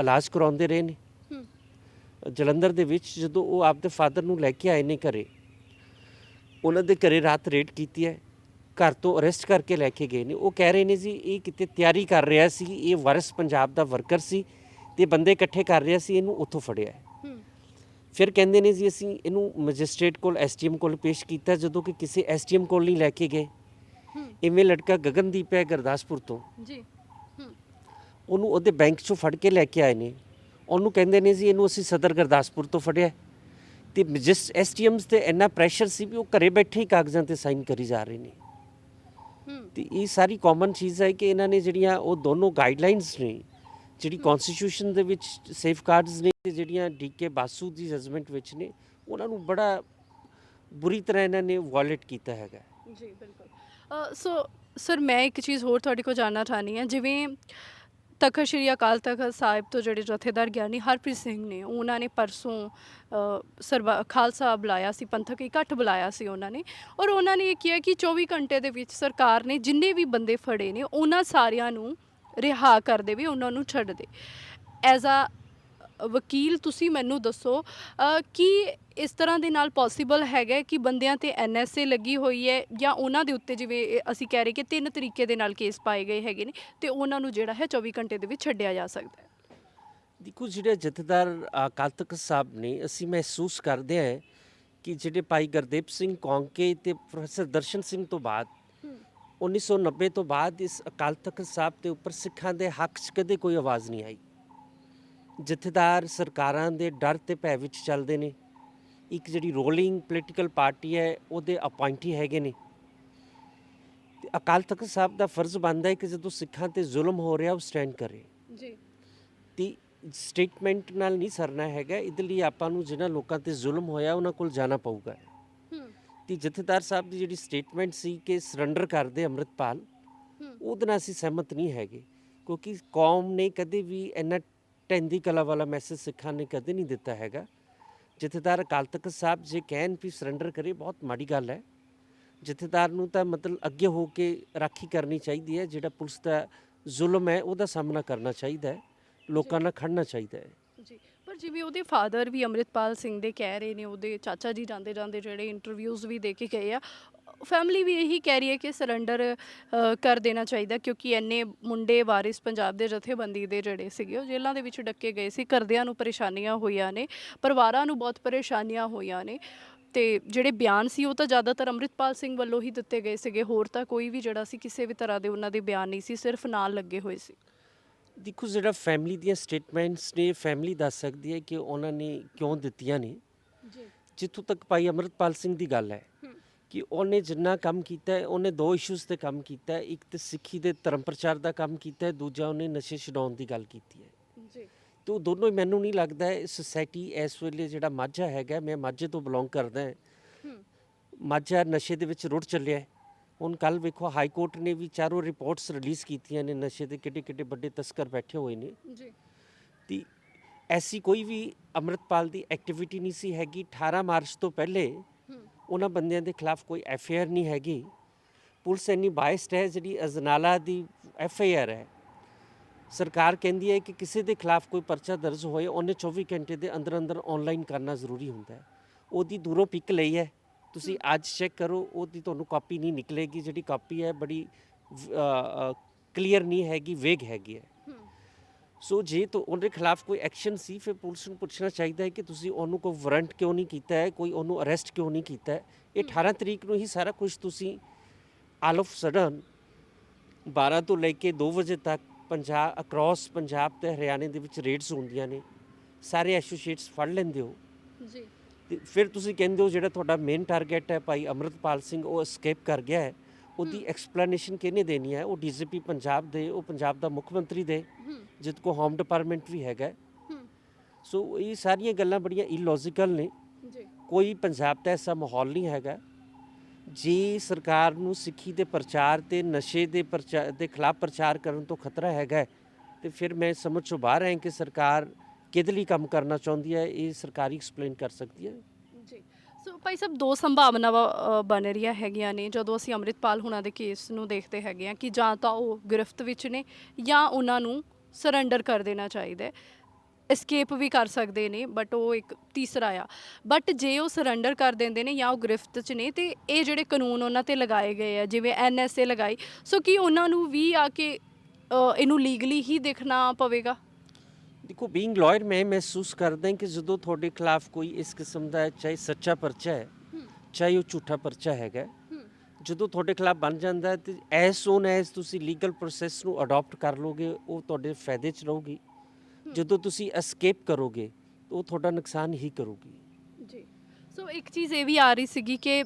ਇਲਾਜ ਕਰਾਉਂਦੇ ਰਹੇ ਨੇ ਜਲੰਧਰ ਦੇ ਵਿੱਚ। ਜਦੋਂ ਉਹ ਆਪਦੇ ਫਾਦਰ ਨੂੰ ਲੈ ਕੇ ਆਏ ਨੇ ਘਰੇ, ਉਹਨਾਂ ਦੇ ਘਰੇ ਰਾਤ ਰੇਡ ਕੀਤੀ ਹੈ, ਘਰ ਤੋਂ ਅਰੈਸਟ ਕਰਕੇ ਲੈ ਕੇ ਗਏ ਨੇ। ਉਹ ਕਹਿ ਰਹੇ ਨੇ ਜੀ ਇਹ ਕਿਤੇ ਤਿਆਰੀ ਕਰ ਰਿਹਾ ਸੀ, ਇਹ ਵਾਰਿਸ ਪੰਜਾਬ ਦਾ ਵਰਕਰ ਸੀ ਤੇ ਬੰਦੇ ਇਕੱਠੇ ਕਰ ਰਿਹਾ ਸੀ, ਇਹਨੂੰ ਉੱਥੋਂ ਫੜਿਆ ਹੈ। ਫਿਰ ਕਹਿੰਦੇ ਨੇ ਜੀ ਅਸੀਂ ਇਹਨੂੰ ਮੈਜਿਸਟ੍ਰੇਟ ਕੋਲ, SDM ਕੋਲ ਪੇਸ਼ ਕੀਤਾ, ਜਦੋਂ ਕਿ ਕਿਸੇ SDM ਕੋਲ ਨਹੀਂ ਲੈ ਕੇ ਗਏ। ਇਵੇਂ ਲੜਕਾ ਗਗਨਦੀਪ ਹੈ ਗੁਰਦਾਸਪੁਰ ਤੋਂ ਜੀ, ਉਹਨੂੰ ਉਹਦੇ ਬੈਂਕ 'ਚੋਂ ਫੜ ਕੇ ਲੈ ਕੇ ਆਏ ਨੇ। ਉਹਨੂੰ ਕਹਿੰਦੇ ਨੇ ਜੀ ਇਹਨੂੰ ਅਸੀਂ ਸਦਰ ਗੁਰਦਾਸਪੁਰ ਤੋਂ ਫੜਿਆ। ਤੇ SDMs 'ਤੇ ਇੰਨਾ ਪ੍ਰੈਸ਼ਰ ਸੀ ਵੀ ਉਹ ਘਰੇ ਬੈਠੇ ਹੀ ਕਾਗਜ਼ਾਂ 'ਤੇ ਸਾਈਨ ਕਰੀ ਜਾ ਰਹੇ ਨੇ। ਤੇ ਇਹ ਸਾਰੀ ਕਾਮਨ ਚੀਜ਼ ਹੈ ਕਿ ਇਹਨਾਂ ਨੇ ਜਿਹੜੀਆਂ ਉਹ ਦੋਨੋਂ ਗਾਈਡਲਾਈਨਸ ਨੇ, ਜਿਹੜੀ ਕਨਸਟੀਟਿਊਸ਼ਨ ਦੇ ਵਿੱਚ ਸੇਫਗਾਰਡਸ ਨੇ, ਜਿਹੜੀਆਂ ਡੀਕੇ ਬਾਸੂ ਦੀ ਜਜਮੈਂਟ ਵਿੱਚ ਨੇ, ਉਹਨਾਂ ਨੂੰ ਬੜਾ ਬੁਰੀ ਤਰ੍ਹਾਂ ਇਹਨਾਂ ਨੇ ਵਾਇਲੇਟ ਕੀਤਾ ਹੈਗਾ ਜੀ। ਬਿਲਕੁਲ। ਸੋ ਸਰ, ਮੈਂ ਇੱਕ ਚੀਜ਼ ਹੋਰ ਤੁਹਾਡੇ ਕੋਲ ਜਾਣਨਾ ਚਾਹੁੰਦੀ ਹਾਂ, ਜਿਵੇਂ ਤਖਤ ਸ਼੍ਰੀ ਅਕਾਲ ਤਖਤ ਸਾਹਿਬ ਤੋਂ ਜਿਹੜੇ ਜਥੇਦਾਰ ਗਿਆਨੀ ਹਰਪ੍ਰੀਤ ਸਿੰਘ ਨੇ, ਉਹਨਾਂ ਨੇ ਪਰਸੋਂ ਖਾਲਸਾ ਬੁਲਾਇਆ ਸੀ, ਪੰਥਕ ਇਕੱਠ ਬੁਲਾਇਆ ਸੀ ਉਹਨਾਂ ਨੇ, ਔਰ ਉਹਨਾਂ ਨੇ ਇਹ ਕਿਹਾ ਕਿ 24 ਘੰਟੇ ਦੇ ਵਿੱਚ ਸਰਕਾਰ ਨੇ ਜਿੰਨੇ ਵੀ ਬੰਦੇ ਫੜੇ ਨੇ ਉਹਨਾਂ ਸਾਰਿਆਂ ਨੂੰ ਰਿਹਾ ਕਰ ਦੇਵੇ, ਉਹਨਾਂ ਨੂੰ ਛੱਡ ਦੇ। ਐਜ਼ ਅ ਵਕੀਲ ਤੁਸੀਂ ਮੈਨੂੰ ਦੱਸੋ ਕਿ ਇਸ ਤਰ੍ਹਾਂ ਦੇ ਨਾਲ ਪੋਸੀਬਲ ਹੈਗਾ ਕਿ ਬੰਦਿਆਂ ਤੇ NSA ਲੱਗੀ ਹੋਈ ਹੈ, ਜਾਂ ਉਹਨਾਂ ਦੇ ਉੱਤੇ ਜਿਵੇਂ ਅਸੀਂ ਕਹਿ ਰਹੇ ਕਿ 3 ਤਰੀਕੇ ਦੇ ਨਾਲ ਕੇਸ ਪਾਏ ਗਏ ਹੈਗੇ ਨੇ ਤੇ ਉਹਨਾਂ ਨੂੰ ਜਿਹੜਾ ਹੈ 24 ਘੰਟੇ ਦੇ ਵਿੱਚ ਛੱਡਿਆ ਜਾ ਸਕਦਾ ਹੈ? ਦੇਖੋ, ਜਿਹੜੇ ਜਥੇਦਾਰ ਅਕਾਲ ਤਖਤ ਸਾਹਿਬ ਨੇ, ਅਸੀਂ ਮਹਿਸੂਸ ਕਰਦੇ ਹਾਂ ਕਿ ਜਿਹੜੇ ਭਾਈ ਗੁਰਦੀਪ ਸਿੰਘ ਕੌਂਕੇ ਤੇ ਪ੍ਰੋਫੈਸਰ ਦਰਸ਼ਨ ਸਿੰਘ ਤੋਂ ਬਾਅਦ 1990 ਤੋਂ ਬਾਅਦ ਇਸ ਅਕਾਲ ਤਖਤ ਸਾਹਿਬ ਦੇ ਉੱਪਰ ਸਿੱਖਾਂ ਦੇ ਹੱਕ 'ਚ ਕਦੇ ਕੋਈ ਆਵਾਜ਼ ਨਹੀਂ ਆਈ। ਜਥੇਦਾਰ ਸਰਕਾਰਾਂ ਦੇ ਡਰ ਤੇ ਭੈ ਵਿੱਚ ਚੱਲਦੇ ਨੇ। ਇੱਕ ਜਿਹੜੀ ਰੋਲਿੰਗ ਪੋਲੀਟੀਕਲ ਪਾਰਟੀ ਹੈ ਉਹਦੇ ਅਪਾਇੰਟੀ ਹੈਗੇ ਨੇ। ਤੇ ਅਕਾਲ ਤਖਤ ਸਾਹਿਬ ਦਾ ਫਰਜ਼ ਬਣਦਾ ਹੈ ਕਿ ਜਦੋਂ ਸਿੱਖਾਂ ਤੇ ਜ਼ੁਲਮ ਹੋ ਰਿਹਾ ਉਹ ਸਟੈਂਡ ਕਰੇ ਜੀ। ਤੇ ਸਟੇਟਮੈਂਟ ਨਾਲ ਨਹੀਂ ਸਰਨਾ ਹੈਗਾ, ਇਹਦੇ ਲਈ ਆਪਾਂ ਨੂੰ ਜਿਹਨਾਂ ਲੋਕਾਂ ਤੇ ਜ਼ੁਲਮ ਹੋਇਆ ਉਹਨਾਂ ਕੋਲ ਜਾਣਾ ਪਊਗਾ। ਤੇ ਜਥੇਦਾਰ ਸਾਹਿਬ ਦੀ ਜਿਹੜੀ ਸਟੇਟਮੈਂਟ ਸੀ ਕਿ ਸਰੈਂਡਰ ਕਰਦੇ ਅੰਮ੍ਰਿਤਪਾਲ, ਉਹਦੇ ਨਾਲ ਅਸੀਂ ਸਹਿਮਤ ਨਹੀਂ ਹੈਗੇ, ਕਿਉਂਕਿ ਕੌਮ ਨੇ ਕਦੇ ਵੀ ਇੰਨਾ ਢਹਿੰਦੀ ਕਲਾ ਵਾਲਾ ਮੈਸੇਜ ਸਿੱਖਾਂ ਨੇ ਕਦੇ ਨਹੀਂ ਦਿੱਤਾ ਹੈਗਾ। ਜਥੇਦਾਰ ਅਕਾਲ ਤਖਤ ਸਾਹਿਬ ਜੇ ਕਹਿਣ ਵੀ ਸਰੈਂਡਰ ਕਰੇ, ਬਹੁਤ ਮਾੜੀ ਗੱਲ ਹੈ। ਜਥੇਦਾਰ ਨੂੰ ਤਾਂ ਮਤਲਬ ਅੱਗੇ ਹੋ ਕੇ ਰਾਖੀ ਕਰਨੀ ਚਾਹੀਦੀ ਹੈ, ਜਿਹੜਾ ਪੁਲਿਸ ਦਾ ਜ਼ੁਲਮ ਹੈ ਉਹਦਾ ਸਾਹਮਣਾ ਕਰਨਾ ਚਾਹੀਦਾ ਹੈ, ਲੋਕਾਂ ਨਾਲ ਖੜਨਾ ਚਾਹੀਦਾ ਹੈ ਜੀ। ਪਰ ਜਿਵੇਂ ਉਹਦੇ ਫਾਦਰ ਵੀ ਅੰਮ੍ਰਿਤਪਾਲ ਸਿੰਘ ਦੇ ਕਹਿ ਰਹੇ ਨੇ, ਉਹਦੇ ਚਾਚਾ ਜੀ ਜਾਂਦੇ ਜਾਂਦੇ ਜਿਹੜੇ ਇੰਟਰਵਿਊਜ਼ ਵੀ ਦੇ ਕੇ ਗਏ ਆ, ਫੈਮਿਲੀ ਵੀ ਇਹੀ ਕਹਿ ਰਹੀ ਹੈ ਕਿ ਸਰੈਂਡਰ ਕਰ ਦੇਣਾ ਚਾਹੀਦਾ, ਕਿਉਂਕਿ ਇੰਨੇ ਮੁੰਡੇ ਵਾਰਿਸ ਪੰਜਾਬ ਦੇ ਜਥੇਬੰਦੀ ਦੇ ਜਿਹੜੇ ਸੀਗੇ ਉਹ ਜੇਲ੍ਹਾਂ ਦੇ ਵਿੱਚ ਡੱਕੇ ਗਏ ਸੀ, ਘਰਦਿਆਂ ਨੂੰ ਪਰੇਸ਼ਾਨੀਆਂ ਹੋਈਆਂ ਨੇ, ਪਰਿਵਾਰਾਂ ਨੂੰ ਬਹੁਤ ਪਰੇਸ਼ਾਨੀਆਂ ਹੋਈਆਂ ਨੇ। ਤੇ ਜਿਹੜੇ ਬਿਆਨ ਸੀ ਉਹ ਤਾਂ ਜ਼ਿਆਦਾਤਰ ਅੰਮ੍ਰਿਤਪਾਲ ਸਿੰਘ ਵੱਲੋਂ ਹੀ ਦਿੱਤੇ ਗਏ ਸੀਗੇ, ਹੋਰ ਤਾਂ ਕੋਈ ਵੀ ਜਿਹੜਾ ਸੀ ਕਿਸੇ ਵੀ ਤਰ੍ਹਾਂ ਦੇ ਉਹਨਾਂ ਦੇ ਬਿਆਨ ਨਹੀਂ ਸੀ, ਸਿਰਫ ਨਾਲ ਲੱਗੇ ਹੋਏ ਸੀ। ਦੇਖੋ ਜਿਹੜਾ ਫੈਮਿਲੀ ਦੀਆਂ ਸਟੇਟਮੈਂਟਸ ਨੇ ਫੈਮਿਲੀ ਦੱਸ ਸਕਦੀ ਹੈ ਕਿ ਉਹਨਾਂ ਨੇ ਕਿਉਂ ਦਿੱਤੀਆਂ ਨੇ। ਜੀ। ਜਿੱਥੋਂ ਤੱਕ ਭਾਈ ਅੰਮ੍ਰਿਤਪਾਲ ਸਿੰਘ ਦੀ ਗੱਲ ਹੈ ਕਿ ਉਹਨੇ ਜਿੰਨਾ ਕੰਮ ਕੀਤਾ ਹੈ, ਉਹਨੇ ਦੋ ਇਸ਼ੂਜ਼ ਤੇ ਕੰਮ ਕੀਤਾ ਹੈ। ਇੱਕ ਤੇ ਸਿੱਖੀ ਦੇ ਧਰਮ ਪ੍ਰਚਾਰ ਦਾ ਕੰਮ ਕੀਤਾ ਹੈ, ਦੂਜਾ ਉਹਨੇ ਨਸ਼ੇ ਛਡਾਉਣ ਦੀ ਗੱਲ ਕੀਤੀ ਹੈ। ਜੀ। ਤੇ ਉਹ ਦੋਨੋਂ ਹੀ ਮੈਨੂੰ ਨਹੀਂ ਲੱਗਦਾ ਹੈ ਸੋਸਾਇਟੀ ਇਸ ਵੇਲੇ ਜਿਹੜਾ ਮਾਝਾ ਹੈਗਾ, ਮੈਂ ਮਾਝੇ ਤੋਂ ਬਿਲੋਂਗ ਕਰਦਾ ਹਾਂ, ਮਾਝਾ ਨਸ਼ੇ ਦੇ ਵਿੱਚ ਰੁੜ ਚੱਲਿਆ ਹੈ। ਹੁਣ ਕੱਲ ਵੇਖੋ ਹਾਈ ਕੋਰਟ ਨੇ ਵੀ ਚਾਰੋਂ ਰਿਪੋਰਟਸ ਰਿਲੀਜ਼ ਕੀਤੀਆਂ ਨੇ, ਨਸ਼ੇ ਦੇ ਕਿੱਡੇ ਕਿੱਡੇ ਵੱਡੇ ਤਸਕਰ ਬੈਠੇ ਹੋਏ ਨੇ। ਜੀ। ਤੇ ਐਸੀ ਕੋਈ ਵੀ ਅੰਮ੍ਰਿਤਪਾਲ ਦੀ ਐਕਟੀਵਿਟੀ ਨਹੀਂ ਸੀ ਹੈਗੀ 18 ਮਾਰਚ ਤੋਂ ਪਹਿਲੇ। ਉਹਨਾਂ ਬੰਦਿਆਂ ਦੇ ਖਿਲਾਫ ਕੋਈ ਐਫ ਆਈ ਆਰ ਨਹੀਂ ਹੈਗੀ। ਪੁਲਿਸ ਇੰਨੀ ਬਾਇਸਡ ਹੈ, ਜਿਹੜੀ ਅਜਨਾਲਾ ਦੀ ਐਫ ਆਈ ਆਰ ਹੈ, ਸਰਕਾਰ ਕਹਿੰਦੀ ਹੈ ਕਿ ਕਿਸੇ ਦੇ ਖਿਲਾਫ ਕੋਈ ਪਰਚਾ ਦਰਜ ਹੋਏ ਉਹਨੇ 24 ਘੰਟੇ ਦੇ ਅੰਦਰ ਅੰਦਰ ਆਨਲਾਈਨ ਕਰਨਾ ਜ਼ਰੂਰੀ ਹੁੰਦਾ ਹੈ। ਉਹਦੀ ਦੂਰੋਂ ਪਿਕ ਲਈ ਹੈ, ਤੁਸੀਂ ਅੱਜ ਚੈੱਕ ਕਰੋ, ਉਹਦੀ ਤੁਹਾਨੂੰ ਕਾਪੀ ਨਹੀਂ ਨਿਕਲੇਗੀ। ਜਿਹੜੀ ਕਾਪੀ ਹੈ ਬੜੀ ਕਲੀਅਰ ਨਹੀਂ ਹੈਗੀ, ਵੇਗ ਹੈਗੀ ਹੈ। ਸੋ ਜੇ ਤਾਂ ਉਹਦੇ ਖਿਲਾਫ ਕੋਈ ਐਕਸ਼ਨ ਸੀ, ਫਿਰ ਪੁਲਿਸ ਨੂੰ ਪੁੱਛਣਾ ਚਾਹੀਦਾ ਹੈ ਕਿ ਤੁਸੀਂ ਉਹਨੂੰ ਕੋਈ ਵਾਰੰਟ ਕਿਉਂ ਨਹੀਂ ਕੀਤਾ ਹੈ, ਕੋਈ ਉਹਨੂੰ ਅਰੈਸਟ ਕਿਉਂ ਨਹੀਂ ਕੀਤਾ ਹੈ। ਇਹ 18 ਤਰੀਕ ਨੂੰ ਹੀ ਸਾਰਾ ਕੁਝ ਤੁਸੀਂ ਆਲ ਆਫ ਸਡਨ 12 ਤੋਂ ਲੈ ਕੇ 2 ਵਜੇ ਤੱਕ ਪੰਜਾਬ ਅਕ੍ਰੋਸ ਪੰਜਾਬ ਤੇ ਹਰਿਆਣੇ ਦੇ ਵਿੱਚ ਰੇਡਸ ਹੁੰਦੀਆਂ ਨੇ, ਸਾਰੇ ਐਸੋਸੀਏਟਸ ਫੜ ਲੈਂਦੇ ਹੋ। ਜੀ। ਤੇ ਫਿਰ ਤੁਸੀਂ ਕਹਿੰਦੇ ਹੋ ਜਿਹੜਾ ਤੁਹਾਡਾ ਮੇਨ ਟਾਰਗੇਟ ਹੈ ਭਾਈ ਅੰਮ੍ਰਿਤਪਾਲ ਸਿੰਘ, ਉਹ escape ਕਰ ਗਿਆ ਹੈ, ਉਹਦੀ ਐਕਸਪਲੇਨੇਸ਼ਨ ਕਿਹਨੇ ਦੇਣੀ ਹੈ? ਉਹ ਡੀਜੀਪੀ ਪੰਜਾਬ ਦੇ, ਉਹ ਪੰਜਾਬ ਦਾ ਮੁੱਖ ਮੰਤਰੀ ਦੇ, ਜਿਹਦੇ ਕੋਲ ਹੋਮ ਡਿਪਾਰਟਮੈਂਟ ਵੀ ਹੈਗਾ। ਸੋ ਇਹ ਸਾਰੀਆਂ ਗੱਲਾਂ ਬੜੀਆਂ ਇਲੌਜੀਕਲ ਨੇ। ਜੀ। ਕੋਈ ਪੰਜਾਬ ਦਾ ਐਸਾ ਮਾਹੌਲ ਨਹੀਂ ਹੈਗਾ। ਜੇ ਸਰਕਾਰ ਨੂੰ ਸਿੱਖੀ ਦੇ ਪ੍ਰਚਾਰ ਤੇ ਨਸ਼ੇ ਦੇ ਦੇ ਖਿਲਾਫ ਪ੍ਰਚਾਰ ਕਰਨ ਤੋਂ ਖਤਰਾ ਹੈਗਾ ਤੇ ਫਿਰ ਮੈਂ ਸਮਝ ਚੋਂ ਬਾਹਰ ਹਾਂ ਕਿ ਸਰਕਾਰ ਕਿਹਦੇ ਲਈ ਕੰਮ ਕਰਨਾ ਚਾਹੁੰਦੀ ਹੈ। ਇਹ ਸਰਕਾਰੀ ਐਕਸਪਲੇਨ ਕਰ ਸਕਦੀ ਹੈ। ਜੀ। ਸੋ ਭਾਈ ਸਾਹਿਬ, ਦੋ ਸੰਭਾਵਨਾਵਾਂ ਬਣ ਰਹੀਆਂ ਹੈਗੀਆਂ ਨੇ ਜਦੋਂ ਅਸੀਂ ਅੰਮ੍ਰਿਤਪਾਲ ਹੁਣਾਂ ਦੇ ਕੇਸ ਨੂੰ ਦੇਖਦੇ ਹੈਗੇ ਹਾਂ ਕਿ ਜਾਂ ਤਾਂ ਉਹ ਗ੍ਰਿਫਤ ਵਿੱਚ ਨੇ ਜਾਂ ਉਹਨਾਂ ਨੂੰ ਸਰੈਂਡਰ ਕਰ ਦੇਣਾ ਚਾਹੀਦਾ ਹੈ। escape ਵੀ ਕਰ ਸਕਦੇ ਨੇ, ਬਟ ਉਹ ਇੱਕ ਤੀਸਰਾ ਆ। ਬਟ ਜੇ ਉਹ ਸਰੈਂਡਰ ਕਰ ਦਿੰਦੇ ਨੇ ਜਾਂ ਉਹ ਗ੍ਰਿਫਤ 'ਚ ਨੇ, ਤੇ ਇਹ ਜਿਹੜੇ ਕਾਨੂੰਨ ਉਹਨਾਂ ਤੇ ਲਗਾਏ ਗਏ ਆ, ਜਿਵੇਂ NSA ਲਗਾਈ, ਸੋ ਕੀ ਉਹਨਾਂ ਨੂੰ ਵੀ ਆ ਕੇ ਇਹਨੂੰ ਲੀਗਲੀ ਹੀ ਦੇਖਣਾ ਪਵੇਗਾ? ਦੇਖੋ, ਬੀਇੰਗ ਲਾਇਰ ਮੈਂ ਮਹਿਸੂਸ ਕਰਦਾ ਕਿ ਜਦੋਂ ਤੁਹਾਡੇ ਖਿਲਾਫ ਕੋਈ ਇਸ ਕਿਸਮ ਦਾ ਚਾਹੇ ਸੱਚਾ ਪਰਚਾ ਹੈ ਚਾਹੇ ਉਹ ਝੂਠਾ ਪਰਚਾ ਹੈਗਾ, ਜਦੋਂ ਤੁਹਾਡੇ ਖਿਲਾਫ ਬਣ ਜਾਂਦਾ ਤੇ ਐਜ਼ ਸੂਨ ਐਜ਼ ਤੁਸੀਂ ਲੀਗਲ ਪ੍ਰੋਸੈਸ ਨੂੰ ਅਡਾਪਟ ਕਰ ਲੋਗੇ, ਉਹ ਤੁਹਾਡੇ ਫਾਇਦੇ 'ਚ ਰਹੂਗੀ। ਜਦੋਂ ਤੁਸੀਂ ਐਸਕੇਪ ਕਰੋਗੇ ਉਹ ਤੁਹਾਡਾ ਨੁਕਸਾਨ ਹੀ ਕਰੂਗੀ। ਜੀ। ਸੋ ਇੱਕ ਚੀਜ਼ ਇਹ ਵੀ ਆ ਰਹੀ ਸੀਗੀ ਕਿ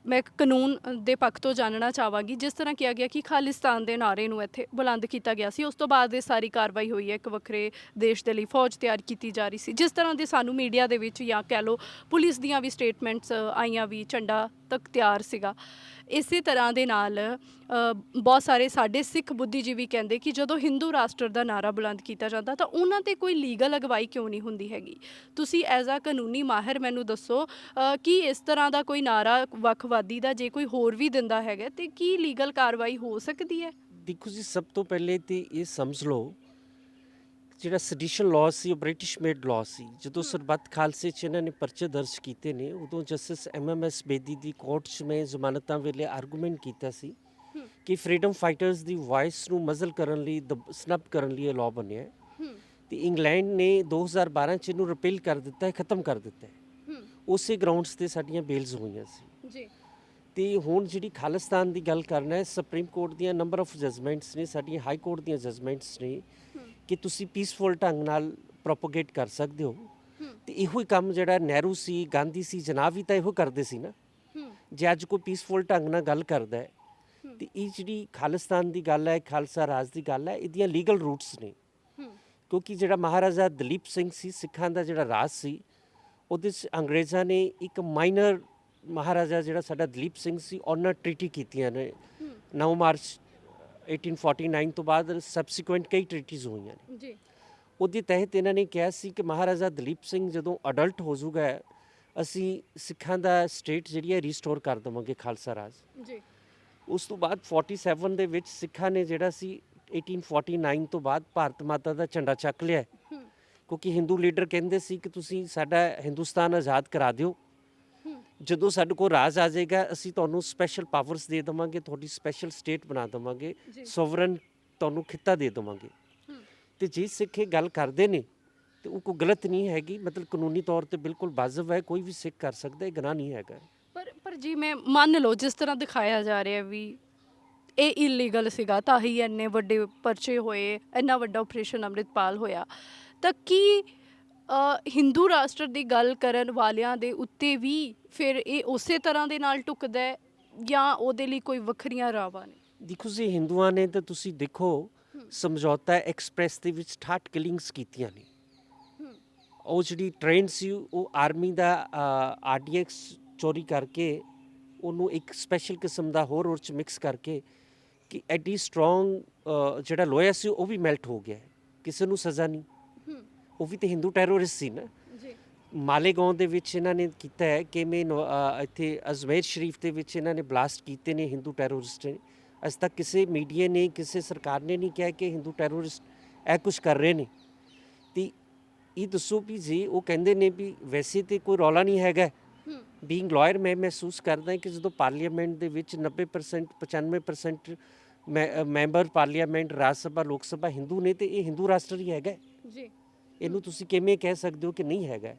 ਮੈਂ ਕਾਨੂੰਨ ਦੇ ਪੱਖ ਤੋਂ ਜਾਣਨਾ ਚਾਹਾਂਗੀ, ਜਿਸ ਤਰ੍ਹਾਂ ਕਿਹਾ ਗਿਆ ਕਿ ਖਾਲਿਸਤਾਨ ਦੇ ਨਾਅਰੇ ਨੂੰ ਇੱਥੇ ਬੁਲੰਦ ਕੀਤਾ ਗਿਆ ਸੀ, ਉਸ ਤੋਂ ਬਾਅਦ ਇਹ ਸਾਰੀ ਕਾਰਵਾਈ ਹੋਈ ਹੈ, ਇੱਕ ਵੱਖਰੇ ਦੇਸ਼ ਦੇ ਲਈ ਫੌਜ ਤਿਆਰ ਕੀਤੀ ਜਾ ਰਹੀ ਸੀ। ਜਿਸ ਤਰ੍ਹਾਂ ਦੇ ਸਾਨੂੰ ਮੀਡੀਆ ਦੇ ਵਿੱਚ ਜਾਂ ਕਹਿ ਲਓ ਪੁਲਿਸ ਦੀਆਂ ਵੀ ਸਟੇਟਮੈਂਟਸ ਆਈਆਂ, ਵੀ ਝੰਡਾ ਤੱਕ ਤਿਆਰ ਸੀਗਾ। ਇਸੇ ਤਰ੍ਹਾਂ ਦੇ ਨਾਲ ਬਹੁਤ ਸਾਰੇ ਸਾਡੇ ਸਿੱਖ ਬੁੱਧੀਜੀਵੀ ਕਹਿੰਦੇ ਕਿ ਜਦੋਂ ਹਿੰਦੂ ਰਾਸ਼ਟਰ ਦਾ ਨਾਅਰਾ ਬੁਲੰਦ ਕੀਤਾ ਜਾਂਦਾ ਤਾਂ ਉਹਨਾਂ 'ਤੇ ਕੋਈ ਲੀਗਲ ਅਗਵਾਈ ਕਿਉਂ ਨਹੀਂ ਹੁੰਦੀ ਹੈਗੀ? ਤੁਸੀਂ ਐਜ਼ ਆ ਕਾਨੂੰਨੀ ਮਾਹਿਰ ਮੈਨੂੰ ਦੱਸੋ ਕਿ ਇਸ ਤਰ੍ਹਾਂ ਦਾ ਕੋਈ ਨਾਅਰਾ ਵੱਖਵਾਦੀ ਦਾ ਜੇ ਕੋਈ ਹੋਰ ਵੀ ਦਿੰਦਾ ਹੈਗਾ ਤੇ ਕੀ ਲੀਗਲ ਕਾਰਵਾਈ ਹੋ ਸਕਦੀ ਹੈ? ਦੇਖੋ ਜੀ, ਸਭ ਤੋਂ ਪਹਿਲੇ ਤੇ ਇਹ ਸਮਝ ਲਓ ਜਿਹੜਾ ਸੈਡੀਸ਼ਨ ਲਾਅ ਸੀ ਉਹ ਬ੍ਰਿਟਿਸ਼ ਮੇਡ ਲਾਅ ਸੀ। ਜਦੋਂ ਸਰਬੱਤ ਖਾਲਸੇ 'ਚ ਇਹਨਾਂ ਨੇ ਪਰਚੇ ਦਰਜ ਕੀਤੇ ਨੇ, ਉਦੋਂ ਜਸਟਿਸ MMS ਬੇਦੀ ਦੀ ਕੋਰਟ 'ਚ ਮੈਂ ਜ਼ਮਾਨਤਾਂ ਵੇਲੇ ਆਰਗੂਮੈਂਟ ਕੀਤਾ ਸੀ ਕਿ ਫਰੀडम ਫਾਈਟਰਸ ਦੀ ਵਾਇਸ ਨੂੰ ਮਜ਼ਲ ਕਰਨ ਲਈ, ਸਨੱਬ ਕਰਨ ਲਈ ਇਹ ਲਾਅ ਬਣਿਆ ਹੈ। ਤੇ ਇੰਗਲੈਂਡ ਨੇ 2012 'ਚ ਇਹਨੂੰ ਰਿਪੀਲ ਕਰ ਦਿੱਤਾ ਹੈ, ਖਤਮ ਕਰ ਦਿੱਤਾ ਹੈ। ਉਸੇ ਗਰਾਊਂਡਸ ਤੇ ਸਾਡੀਆਂ ਬੇਲਸ ਹੋਈਆਂ ਸੀ। ਜੀ। ਤੇ ਹੁਣ ਜਿਹੜੀ ਖਾਲਿਸਤਾਨ ਦੀ ਗੱਲ ਕਰਨਾ ਹੈ, ਸੁਪਰੀਮ ਕੋਰਟ ਦੀਆਂ ਨੰਬਰ ਆਫ ਜਜਮੈਂਟਸ ਨੇ, ਸਾਡੀਆਂ ਹਾਈ ਕੋਰਟ ਦੀਆਂ ਜਜਮੈਂਟਸ ਨੇ ਕਿ ਤੁਸੀਂ ਪੀਸਫੁਲ ਢੰਗ ਨਾਲ ਪ੍ਰੋਪੋਗੇਟ ਕਰ ਸਕਦੇ ਹੋ। ਤੇ ਇਹੋ ਹੀ ਕੰਮ ਜਿਹੜਾ ਨਹਿਰੂ ਸੀ, ਗਾਂਧੀ ਸੀ, ਜਨਾਬ ਵੀ ਤਾਂ ਇਹੋ ਕਰਦੇ ਸੀ ਨਾ। ਜੇ ਅੱਜ ਕੋਈ ਪੀਸਫੁਲ ਢੰਗ ਨਾਲ ਗੱਲ ਕਰਦਾ ਹੈ ਤੇ ਇਹ ਜਿਹੜੀ ਖਾਲਿਸਤਾਨ ਦੀ ਗੱਲ ਹੈ, ਖਾਲਸਾ ਰਾਜ ਦੀ ਗੱਲ ਹੈ, ਇਹਦੀਆਂ ਲੀਗਲ ਰੂਟਸ ਨੇ। ਕਿਉਂਕਿ ਜਿਹੜਾ ਮਹਾਰਾਜਾ ਦਲੀਪ ਸਿੰਘ ਸੀ, ਸਿੱਖਾਂ ਦਾ ਜਿਹੜਾ ਰਾਜ ਸੀ, ਉਹਦੇ 'ਚ ਅੰਗਰੇਜ਼ਾਂ ਨੇ ਇੱਕ ਮਾਈਨਰ ਮਹਾਰਾਜਾ ਜਿਹੜਾ ਸਾਡਾ ਦਲੀਪ ਸਿੰਘ ਸੀ, ਉਹਨਾਂ ਟਰੀਟੀ ਕੀਤੀਆਂ ਨੇ 9 ਮਾਰਚ 1849 ਤੋਂ ਬਾਅਦ ਸਬਸੀਕੁਐਂਟ ਕਈ ਟਰੀਟੀਜ਼ ਹੋਈਆਂ ਨੇ। ਜੀ। ਉਹਦੇ ਤਹਿਤ ਇਹਨਾਂ ਨੇ ਕਿਹਾ ਸੀ ਕਿ ਮਹਾਰਾਜਾ ਦਲੀਪ ਸਿੰਘ ਜਦੋਂ ਅਡਲਟ ਹੋ ਜਾਊਗਾ, ਅਸੀਂ ਸਿੱਖਾਂ ਦਾ ਸਟੇਟ ਜਿਹੜੀ ਹੈ ਰੀਸਟੋਰ ਕਰ ਦੇਵਾਂਗੇ, ਖਾਲਸਾ ਰਾਜ। ਜੀ। ਉਸ ਤੋਂ ਬਾਅਦ 47 ਦੇ ਵਿੱਚ ਸਿੱਖਾਂ ਨੇ ਜਿਹੜਾ ਸੀ 1849 ਤੋਂ ਬਾਅਦ ਭਾਰਤ ਮਾਤਾ ਦਾ ਝੰਡਾ ਚੱਕ ਲਿਆ, ਕਿਉਂਕਿ ਹਿੰਦੂ ਲੀਡਰ ਕਹਿੰਦੇ ਸੀ ਕਿ ਤੁਸੀਂ ਸਾਡਾ ਹਿੰਦੁਸਤਾਨ ਆਜ਼ਾਦ ਕਰਾ ਦਿਓ, ਜਦੋਂ ਸਾਡੇ ਕੋਲ ਰਾਜ ਆ ਜਾਏਗਾ ਅਸੀਂ ਤੁਹਾਨੂੰ ਸਪੈਸ਼ਲ ਪਾਵਰਸ ਦੇ ਦੇਵਾਂਗੇ, ਤੁਹਾਡੀ ਸਪੈਸ਼ਲ ਸਟੇਟ ਬਣਾ ਦੇਵਾਂਗੇ, ਸੋਵਰਨ ਤੁਹਾਨੂੰ ਖਿੱਤਾ ਦੇ ਦੇਵਾਂਗੇ। ਤੇ ਜੇ ਸਿੱਖ ਇਹ ਗੱਲ ਕਰਦੇ ਨੇ ਤੇ ਉਹ ਕੋਈ ਗਲਤ ਨਹੀਂ ਹੈਗੀ, ਮਤਲਬ ਕਾਨੂੰਨੀ ਤੌਰ ਤੇ ਬਿਲਕੁਲ ਵਾਜਬ ਹੈ, ਕੋਈ ਵੀ ਸਿੱਖ ਕਰ ਸਕਦਾ, ਇਹ ਗੁਨਾਹ ਨਹੀਂ ਹੈਗਾ। ਪਰ ਜੀ ਮੈਂ ਮੰਨ ਲਓ ਜਿਸ ਤਰ੍ਹਾਂ ਦਿਖਾਇਆ ਜਾ ਰਿਹਾ ਵੀ ਇਹ ਇਲੀਗਲ ਸੀਗਾ, ਤਾਂ ਹੀ ਇੰਨੇ ਵੱਡੇ ਪਰਚੇ ਹੋਏ, ਇੰਨਾ ਵੱਡਾ ਆਪਰੇਸ਼ਨ ਅੰਮ੍ਰਿਤਪਾਲ ਹੋਇਆ। ਤਾਂ ਕੀ ਹਿੰਦੂ ਰਾਸ਼ਟਰ ਦੀ ਗੱਲ ਕਰਨ ਵਾਲਿਆਂ ਦੇ ਉੱਤੇ ਵੀ ਫਿਰ ਇਹ ਉਸੇ ਤਰ੍ਹਾਂ ਦੇ ਨਾਲ ਢੁਕਦਾ ਹੈ, ਜਾਂ ਉਹਦੇ ਲਈ ਕੋਈ ਵੱਖਰੀਆਂ ਰਾਵਾਂ ਨੇ? ਦੇਖੋ ਜੀ, ਹਿੰਦੂਆਂ ਨੇ ਤਾਂ ਤੁਸੀਂ ਦੇਖੋ ਸਮਝੌਤਾ ਐਕਸਪ੍ਰੈਸ ਦੇ ਵਿੱਚ 68 ਕਿਲਿੰਗਸ ਕੀਤੀਆਂ ਨੇ। ਉਹ ਜਿਹੜੀ ਟ੍ਰੇਨ ਸੀ ਉਹ ਆਰਮੀ ਦਾ ਆਰਡੀਐਕਸ ਚੋਰੀ ਕਰਕੇ ਉਹਨੂੰ ਇੱਕ ਸਪੈਸ਼ਲ ਕਿਸਮ ਦਾ ਹੋਰ ਉਹ 'ਚ ਮਿਕਸ ਕਰਕੇ ਕਿ ਐਡੀ ਸਟਰੋਂਗ ਜਿਹੜਾ ਲੋਹਾ ਸੀ ਉਹ ਵੀ ਮੈਲਟ ਹੋ ਗਿਆ, ਕਿਸੇ ਨੂੰ ਸਜ਼ਾ ਨਹੀਂ। ਉਹ ਵੀ ਤਾਂ ਹਿੰਦੂ ਟੈਰੋਰਿਸਟ ਸੀ ਨਾ। ਜੀ ਮਾਲੇਗਾਓਂ ਦੇ ਵਿੱਚ ਇਹਨਾਂ ਨੇ ਕੀਤਾ ਹੈ ਕਿ ਇੱਥੇ ਅਜਮੇਰ ਸ਼ਰੀਫ ਦੇ ਵਿੱਚ ਇਹਨਾਂ ਨੇ ਬਲਾਸਟ ਕੀਤੇ ਨੇ ਹਿੰਦੂ ਟੈਰੋਰਿਸਟ ਨੇ। ਅੱਜ ਤੱਕ ਕਿਸੇ ਮੀਡੀਆ ਨੇ, ਕਿਸੇ ਸਰਕਾਰ ਨੇ ਨਹੀਂ ਕਿਹਾ ਕਿ ਹਿੰਦੂ ਟੈਰੋਰਿਸਟ ਇਹ ਕੁਛ ਕਰ ਰਹੇ ਨੇ। ਤੇ ਇਹ ਦੱਸੋ ਵੀ ਜੀ, ਉਹ ਕਹਿੰਦੇ ਨੇ ਵੀ ਵੈਸੇ ਤਾਂ ਕੋਈ ਰੌਲਾ ਨਹੀਂ ਹੈਗਾ। ਬੀਇੰਗ ਲਾਇਰ ਮੈਂ ਮਹਿਸੂਸ ਕਰਦਾ ਕਿ ਜਦੋਂ ਪਾਰਲੀਮੈਂਟ ਦੇ ਵਿੱਚ 90% 95% ਮੈਂਬਰ ਪਾਰਲੀਮੈਂਟ, ਰਾਜ ਸਭਾ, ਲੋਕ ਸਭਾ ਹਿੰਦੂ ਨੇ, ਤੇ ਇਹ ਹਿੰਦੂ ਰਾਸ਼ਟਰ ਹੀ ਹੈਗਾ ਜੀ। ਇਹਨੂੰ ਤੁਸੀਂ ਕਿਵੇਂ ਕਹਿ ਸਕਦੇ ਹੋ ਕਿ ਨਹੀਂ ਹੈਗਾ?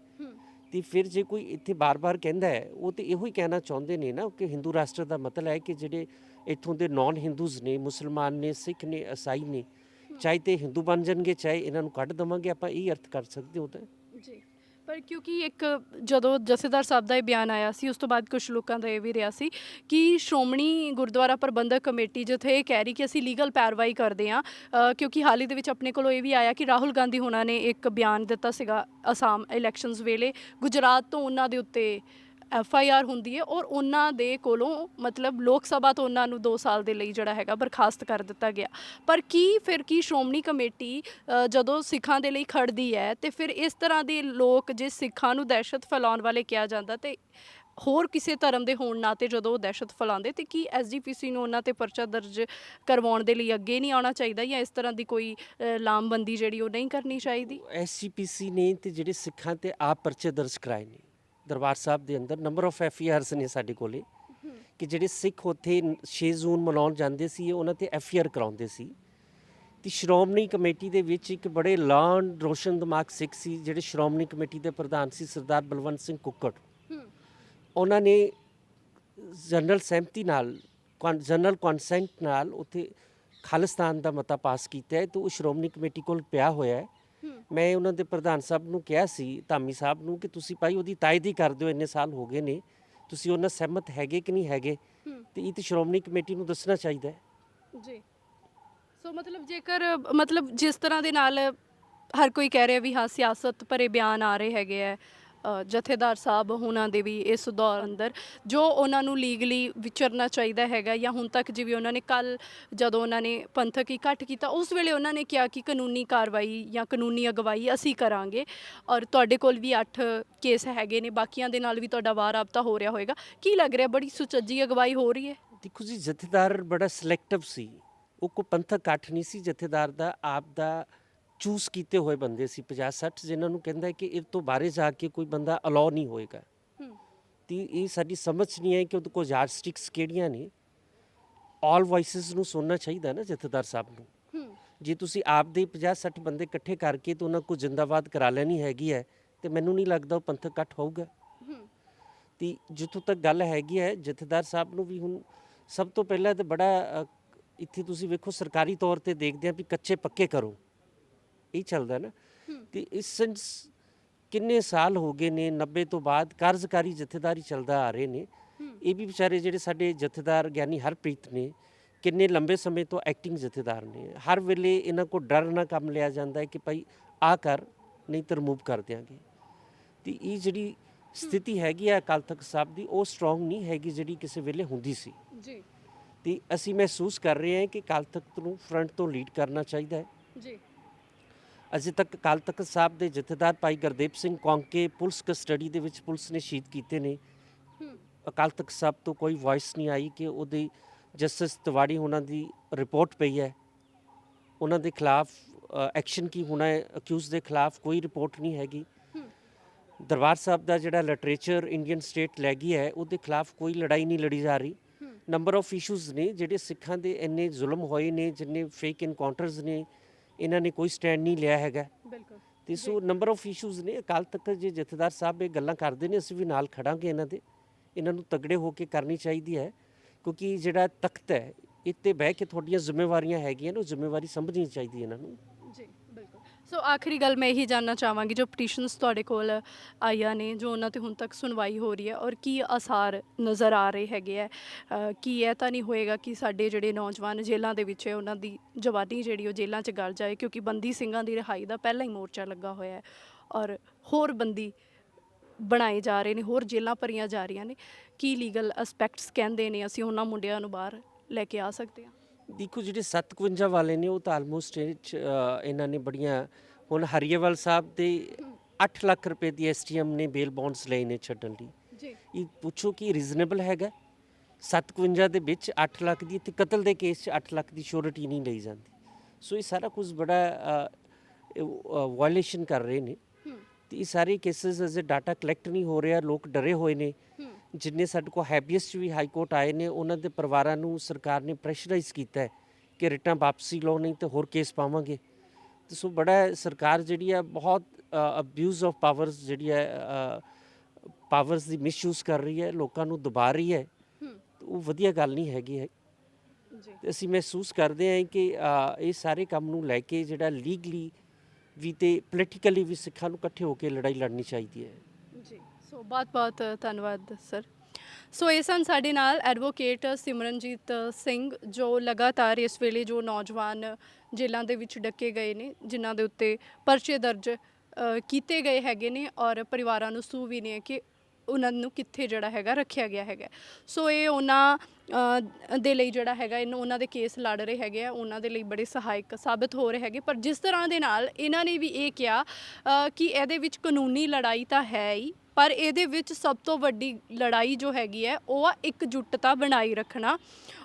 ਤੇ ਫਿਰ ਜੇ ਕੋਈ ਇੱਥੇ ਬਾਰ-ਬਾਰ ਕਹਿੰਦਾ ਹੈ, ਉਹ ਤੇ ਇਹੋ ਹੀ ਕਹਿਣਾ ਚਾਹੁੰਦੇ ਨੇ ਨਾ ਕਿ ਹਿੰਦੂ ਰਾਸ਼ਟਰ ਦਾ ਮਤਲਬ ਹੈ ਕਿ ਜਿਹੜੇ ਇੱਥੋਂ ਦੇ ਨੌਨ ਹਿੰਦੂਜ਼ ਨੇ, ਮੁਸਲਮਾਨ ਨੇ, ਸਿੱਖ ਨੇ, ਈਸਾਈ ਨੇ, ਚਾਹੇ ਤੇ ਹਿੰਦੂ ਬਣ ਜਾਣਗੇ, ਚਾਹੇ ਇਹਨਾਂ ਨੂੰ ਕੱਢ ਦੇਵਾਂਗੇ। ਆਪਾਂ ਇਹ ਅਰਥ ਕਰ ਸਕਦੇ ਹੋ ਤਾਂ ਜੀ। ਪਰ ਕਿਉਂਕਿ ਇੱਕ ਜਦੋਂ ਜਥੇਦਾਰ ਸਾਹਿਬ ਦਾ ਇਹ ਬਿਆਨ ਆਇਆ ਸੀ, ਉਸ ਤੋਂ ਬਾਅਦ ਕੁਝ ਲੋਕਾਂ ਦਾ ਇਹ ਵੀ ਰਿਹਾ ਸੀ ਕਿ ਸ਼੍ਰੋਮਣੀ ਗੁਰਦੁਆਰਾ ਪ੍ਰਬੰਧਕ ਕਮੇਟੀ ਜਿੱਥੇ ਇਹ ਕਹਿ ਰਹੀ ਕਿ ਅਸੀਂ ਲੀਗਲ ਪੈਰਵਾਈ ਕਰਦੇ ਹਾਂ, ਕਿਉਂਕਿ ਹਾਲ ਹੀ ਦੇ ਵਿੱਚ ਆਪਣੇ ਕੋਲੋਂ ਇਹ ਵੀ ਆਇਆ ਕਿ ਰਾਹੁਲ ਗਾਂਧੀ ਹੋਣਾ ਨੇ ਇੱਕ ਬਿਆਨ ਦਿੱਤਾ ਸੀਗਾ ਅਸਾਮ ਇਲੈਕਸ਼ਨਸ ਵੇਲੇ, ਗੁਜਰਾਤ ਤੋਂ ਉਹਨਾਂ ਦੇ ਉੱਤੇ FIR ਹੁੰਦੀ ਹੈ ਔਰ ਉਹਨਾਂ ਦੇ ਕੋਲੋਂ ਮਤਲਬ ਲੋਕ ਸਭਾ ਤੋਂ ਉਹਨਾਂ ਨੂੰ 2 ਸਾਲ ਦੇ ਲਈ ਜਿਹੜਾ ਹੈਗਾ ਬਰਖਾਸਤ ਕਰ ਦਿੱਤਾ ਗਿਆ। ਪਰ ਫਿਰ ਕੀ ਸ਼੍ਰੋਮਣੀ ਕਮੇਟੀ ਜਦੋਂ ਸਿੱਖਾਂ ਦੇ ਲਈ ਖੜਦੀ ਹੈ, ਤੇ ਫਿਰ ਇਸ ਤਰ੍ਹਾਂ ਦੇ ਲੋਕ ਜੇ ਸਿੱਖਾਂ ਨੂੰ ਦਹਿਸ਼ਤ ਫੈਲਾਉਣ ਵਾਲੇ ਕਿਹਾ ਜਾਂਦਾ, ਤੇ ਹੋਰ ਕਿਸੇ ਧਰਮ ਦੇ ਹੋਣ ਨਾਤੇ ਜਦੋਂ ਉਹ ਦਹਿਸ਼ਤ ਫੈਲਾਉਂਦੇ, ਤੇ ਕੀ SGPC ਨੂੰ ਉਹਨਾਂ ਤੇ ਪਰਚਾ ਦਰਜ ਕਰਵਾਉਣ ਦੇ ਲਈ ਅੱਗੇ ਨਹੀਂ ਆਉਣਾ ਚਾਹੀਦਾ, ਜਾਂ ਇਸ ਤਰ੍ਹਾਂ ਦੀ ਕੋਈ ਲਾਮਬੰਦੀ ਜਿਹੜੀ ਉਹ ਨਹੀਂ ਕਰਨੀ ਚਾਹੀਦੀ? SGPC ਨੇ ਤੇ ਜਿਹੜੇ ਸਿੱਖਾਂ ਤੇ ਆਪ ਪਰਚੇ ਦਰਜ ਕਰਾਏ ਨੇ ਦਰਬਾਰ ਸਾਹਿਬ ਦੇ ਅੰਦਰ। ਨੰਬਰ ਆਫ FIRs ਨੇ ਸਾਡੇ ਕੋਲੇ ਕਿ ਜਿਹੜੇ ਸਿੱਖ ਉੱਥੇ 6 ਜੂਨ ਮਨਾਉਣ ਜਾਂਦੇ ਸੀ, ਉਹਨਾਂ ਤੇ FIR ਕਰਾਉਂਦੇ ਸੀ। ਤੇ ਸ਼੍ਰੋਮਣੀ ਕਮੇਟੀ ਦੇ ਵਿੱਚ ਇੱਕ ਬੜੇ ਲਾਨ ਰੋਸ਼ਨ ਦਿਮਾਗ ਸਿੱਖ ਸੀ, ਜਿਹੜੇ ਸ਼੍ਰੋਮਣੀ ਕਮੇਟੀ ਦੇ ਪ੍ਰਧਾਨ ਸੀ ਸਰਦਾਰ ਬਲਵੰਤ ਸਿੰਘ ਕੁੱਕੜ। ਉਹਨਾਂ ਨੇ ਜਨਰਲ ਸਹਿਮਤੀ ਨਾਲ, ਜਨਰਲ ਕਨਸੈਂਟ ਨਾਲ ਉੱਥੇ ਖਾਲਿਸਤਾਨ ਦਾ ਮਤਾ ਪਾਸ ਕੀਤਾ ਹੈ, ਤੇ ਉਹ ਸ਼੍ਰੋਮਣੀ ਕਮੇਟੀ ਕੋਲ ਪਿਆ ਹੋਇਆ ਹੈ। ਮੈਂ ਉਹਨਾਂ ਦੇ ਪ੍ਰਧਾਨ ਸਾਹਿਬ ਨੂੰ ਕਿਹਾ ਸੀ, ਧਾਮੀ ਸਾਹਿਬ ਨੂੰ, ਕਿ ਤੁਸੀਂ ਭਾਈ ਉਹਦੀ ਤਾਇਦੀ ਕਰ ਦਿਓ, ਇੰਨੇ ਸਾਲ ਹੋ ਗਏ ਨੇ, ਤੁਸੀਂ ਉਹਨਾਂ ਸਹਿਮਤ ਹੈਗੇ ਕਿ ਨਹੀਂ ਹੈਗੇ? ਤੇ ਇਹ ਤਾਂ ਸ਼੍ਰੋਮਣੀ ਕਮੇਟੀ ਨੂੰ ਦੱਸਣਾ ਚਾਹੀਦਾ ਹੈ ਜੀ। ਸੋ ਮਤਲਬ ਜੇਕਰ ਮਤਲਬ ਜਿਸ ਤਰ੍ਹਾਂ ਦੇ ਨਾਲ ਹਰ ਕੋਈ ਕਹਿ ਰਿਹਾ ਵੀ ਹਾਂ ਸਿਆਸਤ ਭਰੇ ਬਿਆਨ ਆ ਰਹੇ ਹੈਗੇ ਆ ਜਥੇਦਾਰ ਸਾਹਿਬ ਉਹਨਾਂ ਦੇ ਵੀ ਇਸ ਦੌਰ ਅੰਦਰ, ਜੋ ਉਹਨਾਂ ਨੂੰ ਲੀਗਲੀ ਵਿਚਰਨਾ ਚਾਹੀਦਾ ਹੈਗਾ, ਜਾਂ ਹੁਣ ਤੱਕ ਜਿਵੇਂ ਉਹਨਾਂ ਨੇ ਕੱਲ ਜਦੋਂ ਉਹਨਾਂ ਨੇ ਪੰਥਕ ਇਕੱਠ ਕੀਤਾ, ਉਸ ਵੇਲੇ ਉਹਨਾਂ ਨੇ ਕਿਹਾ ਕਿ ਕਾਨੂੰਨੀ ਕਾਰਵਾਈ ਜਾਂ ਕਾਨੂੰਨੀ ਅਗਵਾਈ ਅਸੀਂ ਕਰਾਂਗੇ, ਔਰ ਤੁਹਾਡੇ ਕੋਲ ਵੀ 8 ਕੇਸ ਹੈਗੇ ਨੇ, ਬਾਕੀਆਂ ਦੇ ਨਾਲ ਵੀ ਤੁਹਾਡਾ ਵਾਰ ਰਾਬਤਾ ਹੋ ਰਿਹਾ ਹੋਏਗਾ। ਕੀ ਲੱਗ ਰਿਹਾ, ਬੜੀ ਸੁਚੱਜੀ ਅਗਵਾਈ ਹੋ ਰਹੀ ਹੈ? ਦੇਖੋ ਜੀ, ਜਥੇਦਾਰ ਬੜਾ ਸਿਲੈਕਟਿਵ ਸੀ, ਉਹ ਕੋਈ ਪੰਥਕ ਇਕੱਠ ਨਹੀਂ ਸੀ ਜਥੇਦਾਰ ਦਾ, ਆਪ ਦਾ ਚੂਜ਼ ਕੀਤੇ ਹੋਏ ਬੰਦੇ ਸੀ 50-60, ਜਿਨ੍ਹਾਂ ਨੂੰ ਕਹਿੰਦਾ ਕਿ ਇਹ ਤੋਂ ਬਾਹਰ ਜਾ ਕੇ ਕੋਈ ਬੰਦਾ ਅਲਾਉ ਨਹੀਂ ਹੋਏਗਾ। ਤੇ ਇਹ ਸਾਡੀ ਸਮਝ ਨਹੀਂ ਹੈ ਕਿ ਉਹਦੇ ਕੋਲ ਯਾਰਡਸਟਿਕਸ ਕਿਹੜੀਆਂ ਨੇ। ਆਲ ਵੌਇਸਿਸ ਨੂੰ ਸੁਣਨਾ ਚਾਹੀਦਾ ਨਾ ਜਥੇਦਾਰ ਸਾਹਿਬ ਨੂੰ। ਜੇ ਤੁਸੀਂ ਆਪ ਦੇ 50-60 ਬੰਦੇ ਇਕੱਠੇ ਕਰਕੇ ਤੇ ਉਹਨਾਂ ਕੋਲ ਜ਼ਿੰਦਾਬਾਦ ਕਰਾ ਲੈਣੀ ਹੈਗੀ ਹੈ, ਤੇ ਮੈਨੂੰ ਨਹੀਂ ਲੱਗਦਾ ਉਹ ਪੰਥਕ ਇਕੱਠ ਹੋਊਗਾ। ਤੇ ਜਿੱਥੋਂ ਤੱਕ ਗੱਲ ਹੈਗੀ ਹੈ, ਜਥੇਦਾਰ ਸਾਹਿਬ ਨੂੰ ਵੀ ਹੁਣ ਸਭ ਤੋਂ ਪਹਿਲਾਂ ਤਾਂ ਬੜਾ ਇੱਥੇ ਤੁਸੀਂ ਵੇਖੋ ਸਰਕਾਰੀ ਤੌਰ ਤੇ ਦੇਖਦੇ ਆ ਵੀ ਕੱਚੇ ਪੱਕੇ ਕਰੋ, ਇਹ ਚੱਲਦਾ ਨਾ। ਤੇ ਇਸ ਸੈਂਸ ਕਿੰਨੇ ਸਾਲ ਹੋ ਗਏ ਨੇ, 90 ਤੋਂ ਬਾਅਦ ਕਾਰਜਕਾਰੀ ਜਥੇਦਾਰੀ ਚੱਲਦਾ ਆ ਰਹੇ ਨੇ। ਇਹ ਵੀ ਵਿਚਾਰੇ ਜਿਹੜੇ ਸਾਡੇ ਜਥੇਦਾਰ ਗਿਆਨੀ ਹਰਪ੍ਰੀਤ ਨੇ, ਕਿੰਨੇ ਲੰਬੇ ਸਮੇਂ ਤੋਂ ਐਕਟਿੰਗ ਜਥੇਦਾਰ ਨੇ। ਹਰ ਵੇਲੇ ਇਹਨਾਂ ਕੋਲ ਡਰ ਨਾਲ ਕੰਮ ਲਿਆ ਜਾਂਦਾ ਹੈ ਕਿ ਭਾਈ ਆ ਕਰ, ਨਹੀਂ ਤਾਂ ਰਿਮੂਵ ਕਰ ਦਿਆਂਗੇ। ਤੇ ਇਹ ਜਿਹੜੀ ਸਥਿਤੀ ਹੈਗੀ ਆ ਅਕਾਲ ਤਖਤ ਸਾਹਿਬ ਦੀ, ਉਹ ਸਟਰੋਂਗ ਨਹੀਂ ਹੈਗੀ ਜਿਹੜੀ ਕਿਸੇ ਵੇਲੇ ਹੁੰਦੀ ਸੀ ਜੀ। ਤੇ ਅਸੀਂ ਮਹਿਸੂਸ ਕਰ ਰਹੇ ਹਾਂ ਕਿ ਅਕਾਲ ਤਖਤ ਨੂੰ ਫਰੰਟ ਤੋਂ ਲੀਡ ਕਰਨਾ ਚਾਹੀਦਾ ਹੈ ਜੀ। ਅਜੇ ਤੱਕ ਅਕਾਲ ਤਖਤ ਸਾਹਿਬ ਦੇ ਜਥੇਦਾਰ ਭਾਈ ਗੁਰਦੀਪ ਸਿੰਘ ਕੌਂਕੇ ਪੁਲਿਸ ਕਸਟਡੀ ਦੇ ਵਿੱਚ ਪੁਲਿਸ ਨੇ ਸ਼ਹੀਦ ਕੀਤੇ ਨੇ। ਅਕਾਲ ਤਖਤ ਸਾਹਿਬ ਤੋਂ ਕੋਈ ਵੌਇਸ ਨਹੀਂ ਆਈ ਕਿ ਉਹਦੀ ਜਸਟਿਸ ਤਿਵਾੜੀ ਉਹਨਾਂ ਦੀ ਰਿਪੋਰਟ ਪਈ ਹੈ, ਉਹਨਾਂ ਦੇ ਖਿਲਾਫ ਐਕਸ਼ਨ ਕੀ ਹੋਣਾ ਹੈ, ਅਕਿਊਜ਼ ਦੇ ਖਿਲਾਫ ਕੋਈ ਰਿਪੋਰਟ ਨਹੀਂ ਹੈਗੀ। ਦਰਬਾਰ ਸਾਹਿਬ ਦਾ ਜਿਹੜਾ ਲਿਟਰੇਚਰ ਇੰਡੀਅਨ ਸਟੇਟ ਲੈ ਗਈ ਹੈ, ਉਹਦੇ ਖਿਲਾਫ ਕੋਈ ਲੜਾਈ ਨਹੀਂ ਲੜੀ ਜਾ ਰਹੀ। ਨੰਬਰ ਆਫ ਇਸ਼ੂਜ਼ ਨੇ ਜਿਹੜੇ ਸਿੱਖਾਂ ਦੇ ਇੰਨੇ ਜ਼ੁਲਮ ਹੋਏ ਨੇ, ਜਿੰਨੇ ਫੇਕ ਇਨਕਾਊਂਟਰਸ ਨੇ, ਇਹਨਾਂ ਨੇ ਕੋਈ ਸਟੈਂਡ ਨਹੀਂ ਲਿਆ ਹੈਗਾ। ਬਿਲਕੁਲ। ਤੇ ਸੋ ਨੰਬਰ ਆਫ ਇਸ਼ੂਜ਼ ਨੇ। ਅਕਾਲ ਤਖਤ ਜੇ ਜਥੇਦਾਰ ਸਾਹਿਬ ਇਹ ਗੱਲਾਂ ਕਰਦੇ ਨੇ, ਅਸੀਂ ਵੀ ਨਾਲ ਖੜਾਂਗੇ ਇਹਨਾਂ ਦੇ। ਇਹਨਾਂ ਨੂੰ ਤਗੜੇ ਹੋ ਕੇ ਕਰਨੀ ਚਾਹੀਦੀ ਹੈ, ਕਿਉਂਕਿ ਜਿਹੜਾ ਤਖਤ ਹੈ ਇੱਥੇ ਬਹਿ ਕੇ ਤੁਹਾਡੀਆਂ ਜ਼ਿੰਮੇਵਾਰੀਆਂ ਹੈਗੀਆਂ ਨੇ, ਉਹ ਜ਼ਿੰਮੇਵਾਰੀ ਸਮਝਣੀ ਚਾਹੀਦੀ ਇਹਨਾਂ ਨੂੰ। ਜੀ ਬਿਲਕੁਲ। ਸੋ ਆਖਰੀ ਗੱਲ ਮੈਂ ਇਹੀ ਜਾਨਣਾ ਚਾਹਾਂਗੀ, ਜੋ ਪਟੀਸ਼ਨਸ ਤੁਹਾਡੇ ਕੋਲ ਆਈਆਂ ਨੇ, ਜੋ ਉਹਨਾਂ ਤੇ ਹੁਣ ਤੱਕ ਸੁਣਵਾਈ ਹੋ ਰਹੀ ਹੈ, ਔਰ ਕੀ ਆਸਾਰ ਨਜ਼ਰ ਆ ਰਹੇ ਹੈਗੇ ਆ, ਕੀ ਇਹ ਤਾਂ ਨਹੀਂ ਹੋਏਗਾ ਕਿ ਸਾਡੇ ਜਿਹੜੇ ਨੌਜਵਾਨ ਜੇਲ੍ਹਾਂ ਦੇ ਵਿੱਚ ਹੈ ਉਹਨਾਂ ਦੀ ਜਵਾਨੀ ਜਿਹੜੀ ਉਹ ਜੇਲ੍ਹਾਂ 'ਚ ਗਲ ਜਾਏ, ਕਿਉਂਕਿ ਬੰਦੀ ਸਿੰਘਾਂ ਦੀ ਰਿਹਾਈ ਦਾ ਪਹਿਲਾਂ ਹੀ ਮੋਰਚਾ ਲੱਗਾ ਹੋਇਆ ਹੈ, ਔਰ ਹੋਰ ਬੰਦੀ ਬਣਾਏ ਜਾ ਰਹੇ ਨੇ, ਹੋਰ ਜੇਲ੍ਹਾਂ ਭਰੀਆਂ ਜਾ ਰਹੀਆਂ ਨੇ। ਕੀ ਲੀਗਲ ਐਸਪੈਕਟਸ ਕਹਿੰਦੇ ਨੇ ਅਸੀਂ ਉਹਨਾਂ ਮੁੰਡਿਆਂ ਨੂੰ ਬਾਹਰ ਲੈ ਕੇ ਆ ਸਕਦੇ ਹਾਂ? ਦੇਖੋ ਜਿਹੜੇ 57 ਵਾਲੇ ਨੇ ਉਹ ਤਾਂ ਆਲਮੋਸਟ ਇਹਨਾਂ ਨੇ ਬੜੀਆਂ, ਹੁਣ ਹਰੀਏਵਾਲ ਸਾਹਿਬ ਦੇ 8 ਲੱਖ ਰੁਪਏ ਦੀ ਐਸਟੀਐਮ ਨੇ ਬੇਲ ਬੌਂਡਸ ਲਏ ਨੇ ਛੱਡਣ ਲਈ। ਜੀ ਇਹ ਪੁੱਛੋ ਕਿ ਰੀਜ਼ਨੇਬਲ ਹੈਗਾ? 57 ਦੇ ਵਿੱਚ 8 ਲੱਖ ਦੀ, ਤੇ ਕਤਲ ਦੇ ਕੇਸ 'ਚ 8 ਲੱਖ ਦੀ ਸ਼ੋਰਿਟੀ ਨਹੀਂ ਲਈ ਜਾਂਦੀ। ਸੋ ਇਹ ਸਾਰਾ ਕੁਝ ਬੜਾ ਵਾਇਲੇਸ਼ਨ ਕਰ ਰਹੇ ਨੇ, ਤੇ ਇਹ ਸਾਰੇ ਕੇਸਿਸ ਅਜੇ ਡਾਟਾ ਕਲੈਕਟ ਨਹੀਂ ਹੋ ਰਿਹਾ, ਲੋਕ ਡਰੇ ਹੋਏ ਨੇ। ਜਿੰਨੇ ਸਾਡੇ ਕੋਲ ਹੈਬੀਅਸ 'ਚ ਵੀ ਹਾਈ ਕੋਰਟ ਆਏ ਨੇ, ਉਹਨਾਂ ਦੇ ਪਰਿਵਾਰਾਂ ਨੂੰ ਸਰਕਾਰ ਨੇ ਪ੍ਰੈਸ਼ਰਾਈਜ਼ ਕੀਤਾ ਹੈ ਕਿ ਰਿਟਾਂ ਵਾਪਸੀ ਲਓ, ਨਹੀਂ ਤਾਂ ਹੋਰ ਕੇਸ ਪਾਵਾਂਗੇ। ਤੇ ਸੋ ਬੜਾ ਸਰਕਾਰ ਜਿਹੜੀ ਹੈ ਬਹੁਤ ਅਬਿਊਜ਼ ਆਫ ਪਾਵਰਸ ਜਿਹੜੀ ਹੈ, ਪਾਵਰਸ ਦੀ ਮਿਸਯੂਜ਼ ਕਰ ਰਹੀ ਹੈ, ਲੋਕਾਂ ਨੂੰ ਦਬਾ ਰਹੀ ਹੈ। ਉਹ ਵਧੀਆ ਗੱਲ ਨਹੀਂ ਹੈਗੀ ਹੈ। ਜੀ ਤੇ ਅਸੀਂ ਮਹਿਸੂਸ ਕਰਦੇ ਹਾਂ ਕਿ ਇਹ ਸਾਰੇ ਕੰਮ ਨੂੰ ਲੈ ਕੇ ਜਿਹੜਾ ਲੀਗਲੀ ਵੀ ਤੇ ਪੋਲੀਟੀਕਲੀ ਵੀ ਸਿੱਖਾਂ ਨੂੰ ਇਕੱਠੇ ਹੋ ਕੇ ਲੜਾਈ ਲੜਨੀ ਚਾਹੀਦੀ ਹੈ। ਜੀ ਸੋ ਬਹੁਤ ਧੰਨਵਾਦ ਸਰ। ਸੋ ਇਹ ਸਨ ਸਾਡੇ ਨਾਲ ਐਡਵੋਕੇਟ ਸਿਮਰਨਜੀਤ ਸਿੰਘ, ਜੋ ਲਗਾਤਾਰ ਇਸ ਵੇਲੇ ਜੋ ਨੌਜਵਾਨ ਜੇਲ੍ਹਾਂ ਦੇ ਵਿੱਚ ਡੱਕੇ ਗਏ ਨੇ, ਜਿਨ੍ਹਾਂ ਦੇ ਉੱਤੇ ਪਰਚੇ ਦਰਜ ਕੀਤੇ ਗਏ ਹੈਗੇ ਨੇ, ਔਰ ਪਰਿਵਾਰਾਂ ਨੂੰ ਸੂਹ ਵੀ ਨੇ ਕਿ ਉਹਨਾਂ ਨੂੰ ਕਿੱਥੇ ਜਿਹੜਾ ਹੈਗਾ ਰੱਖਿਆ ਗਿਆ ਹੈਗਾ। ਸੋ ਇਹ ਉਹਨਾਂ ਦੇ ਲਈ ਜਿਹੜਾ ਹੈਗਾ, ਇਹਨੂੰ ਉਹਨਾਂ ਦੇ ਕੇਸ ਲੜ ਰਹੇ ਹੈਗੇ ਆ, ਉਹਨਾਂ ਦੇ ਲਈ ਬੜੇ ਸਹਾਇਕ ਸਾਬਿਤ ਹੋ ਰਹੇ ਹੈਗੇ। ਪਰ ਜਿਸ ਤਰ੍ਹਾਂ ਦੇ ਨਾਲ ਇਹਨਾਂ ਨੇ ਵੀ ਇਹ ਕਿਹਾ ਕਿ ਇਹਦੇ ਵਿੱਚ ਕਾਨੂੰਨੀ ਲੜਾਈ ਤਾਂ ਹੈ ਹੀ, ਪਰ ਇਹਦੇ ਵਿੱਚ ਸਭ ਤੋਂ ਵੱਡੀ ਲੜਾਈ ਜੋ ਹੈਗੀ ਹੈ ਉਹ ਆ ਇਕਜੁੱਟਤਾ ਬਣਾਈ ਰੱਖਣਾ।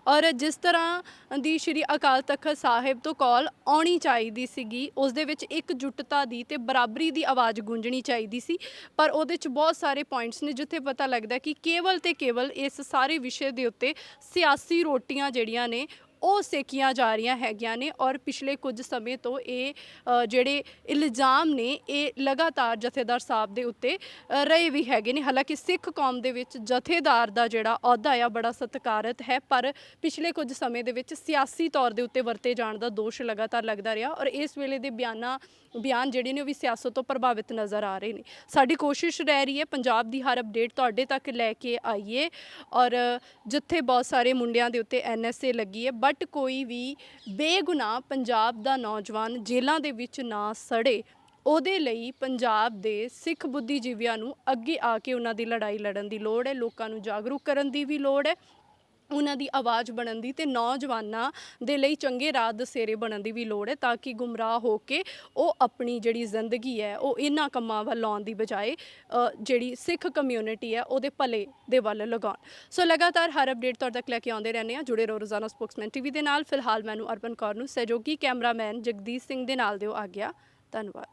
ਔਰ ਜਿਸ ਤਰ੍ਹਾਂ ਦੀ ਸ਼੍ਰੀ ਅਕਾਲ ਤਖਤ ਸਾਹਿਬ ਤੋਂ ਕਾਲ ਆਉਣੀ ਚਾਹੀਦੀ ਸੀਗੀ, ਉਸ ਦੇ ਵਿੱਚ ਇਕਜੁੱਟਤਾ ਦੀ ਤੇ ਬਰਾਬਰੀ ਦੀ ਆਵਾਜ਼ ਗੂੰਜਣੀ ਚਾਹੀਦੀ ਸੀ, ਪਰ ਉਹਦੇ 'ਚ ਬਹੁਤ ਸਾਰੇ ਪੁਆਇੰਟਸ ਨੇ ਜਿੱਥੇ ਪਤਾ ਲੱਗਦਾ ਕਿ ਕੇਵਲ ਤੇ ਕੇਵਲ ਇਸ ਸਾਰੇ ਵਿਸ਼ੇ ਦੇ ਉੱਤੇ ਸਿਆਸੀ ਰੋਟੀਆਂ ਜਿਹੜੀਆਂ ਨੇ ਉਹ ਸੇਕੀਆਂ ਜਾ ਰਹੀਆਂ ਹੈਗੀਆਂ ਨੇ। ਔਰ ਪਿਛਲੇ ਕੁਝ ਸਮੇਂ ਤੋਂ ਇਹ ਜਿਹੜੇ ਇਲਜ਼ਾਮ ਨੇ ਇਹ ਲਗਾਤਾਰ ਜਥੇਦਾਰ ਸਾਹਿਬ ਦੇ ਉੱਤੇ ਰਹੇ ਵੀ ਹੈਗੇ ਨੇ। ਹਾਲਾਂਕਿ ਸਿੱਖ ਕੌਮ ਦੇ ਵਿੱਚ ਜਥੇਦਾਰ ਦਾ ਜਿਹੜਾ ਅਹੁਦਾ ਆ ਬੜਾ ਸਤਿਕਾਰਤ ਹੈ, ਪਰ ਪਿਛਲੇ ਕੁਝ ਸਮੇਂ ਦੇ ਵਿੱਚ ਸਿਆਸੀ ਤੌਰ ਦੇ ਉੱਤੇ ਵਰਤੇ ਜਾਣ ਦਾ ਦੋਸ਼ ਲਗਾਤਾਰ ਲੱਗਦਾ ਰਿਹਾ, ਔਰ ਇਸ ਵੇਲੇ ਦੇ ਬਿਆਨ ਜਿਹੜੇ ਨੇ ਉਹ ਵੀ ਸਿਆਸਤ ਤੋਂ ਪ੍ਰਭਾਵਿਤ ਨਜ਼ਰ ਆ ਰਹੇ ਨੇ। ਸਾਡੀ ਕੋਸ਼ਿਸ਼ ਰਹਿ ਰਹੀ ਹੈ ਪੰਜਾਬ ਦੀ ਹਰ ਅਪਡੇਟ ਤੁਹਾਡੇ ਤੱਕ ਲੈ ਕੇ ਆਈਏ, ਔਰ ਜਿੱਥੇ ਬਹੁਤ ਸਾਰੇ ਮੁੰਡਿਆਂ ਦੇ ਉੱਤੇ NSA ਲੱਗੀ ਹੈ, ਬਟ ਕੋਈ ਵੀ ਬੇਗੁਨਾਹ ਪੰਜਾਬ ਦਾ ਨੌਜਵਾਨ ਜੇਲ੍ਹਾਂ ਦੇ ਵਿੱਚ ਨਾ ਸੜੇ, ਉਹਦੇ ਲਈ ਪੰਜਾਬ ਦੇ ਸਿੱਖ ਬੁੱਧੀਜੀਵੀਆਂ ਨੂੰ ਅੱਗੇ ਆ ਕੇ ਉਹਨਾਂ ਦੀ ਲੜਾਈ ਲੜਨ ਦੀ ਲੋੜ ਹੈ। ਲੋਕਾਂ ਨੂੰ ਜਾਗਰੂਕ ਕਰਨ ਦੀ ਵੀ ਲੋੜ ਹੈ, ਉਹਨਾਂ ਦੀ ਆਵਾਜ਼ ਬਣਨ ਦੀ, ਤੇ ਨੌਜਵਾਨਾਂ ਦੇ ਲਈ ਚੰਗੇ ਰਾਹ ਦਸੇਰੇ ਬਣਨ ਦੀ ਵੀ ਲੋੜ ਹੈ, ਤਾਂ ਕਿ ਗੁੰਮਰਾਹ ਹੋ ਕੇ ਉਹ ਆਪਣੀ ਜਿਹੜੀ ਜ਼ਿੰਦਗੀ ਹੈ ਉਹ ਇਹਨਾਂ ਕੰਮਾਂ ਵੱਲ ਲਾਉਣ ਦੀ ਬਜਾਏ ਜਿਹੜੀ ਸਿੱਖ ਕਮਿਊਨਿਟੀ ਹੈ ਉਹਦੇ ਭਲੇ ਦੇ ਵੱਲ ਲਗਾਉਣ। ਸੋ ਲਗਾਤਾਰ ਹਰ ਅਪਡੇਟ ਤੁਹਾਡੇ ਤੱਕ ਲੈ ਕੇ ਆਉਂਦੇ ਰਹਿੰਦੇ ਹਾਂ। ਜੁੜੇ ਰਹੋ ਰੋਜ਼ਾਨਾ ਸਪੋਕਸਮੈਨ TV ਦੇ ਨਾਲ। ਫਿਲਹਾਲ ਮੈਨੂੰ ਅਰਪਨ ਕੌਰ ਨੂੰ ਸਹਿਯੋਗੀ ਕੈਮਰਾਮੈਨ ਜਗਦੀਸ਼ ਸਿੰਘ ਦੇ ਨਾਲ ਦਿਓ ਆਗਿਆ। ਧੰਨਵਾਦ।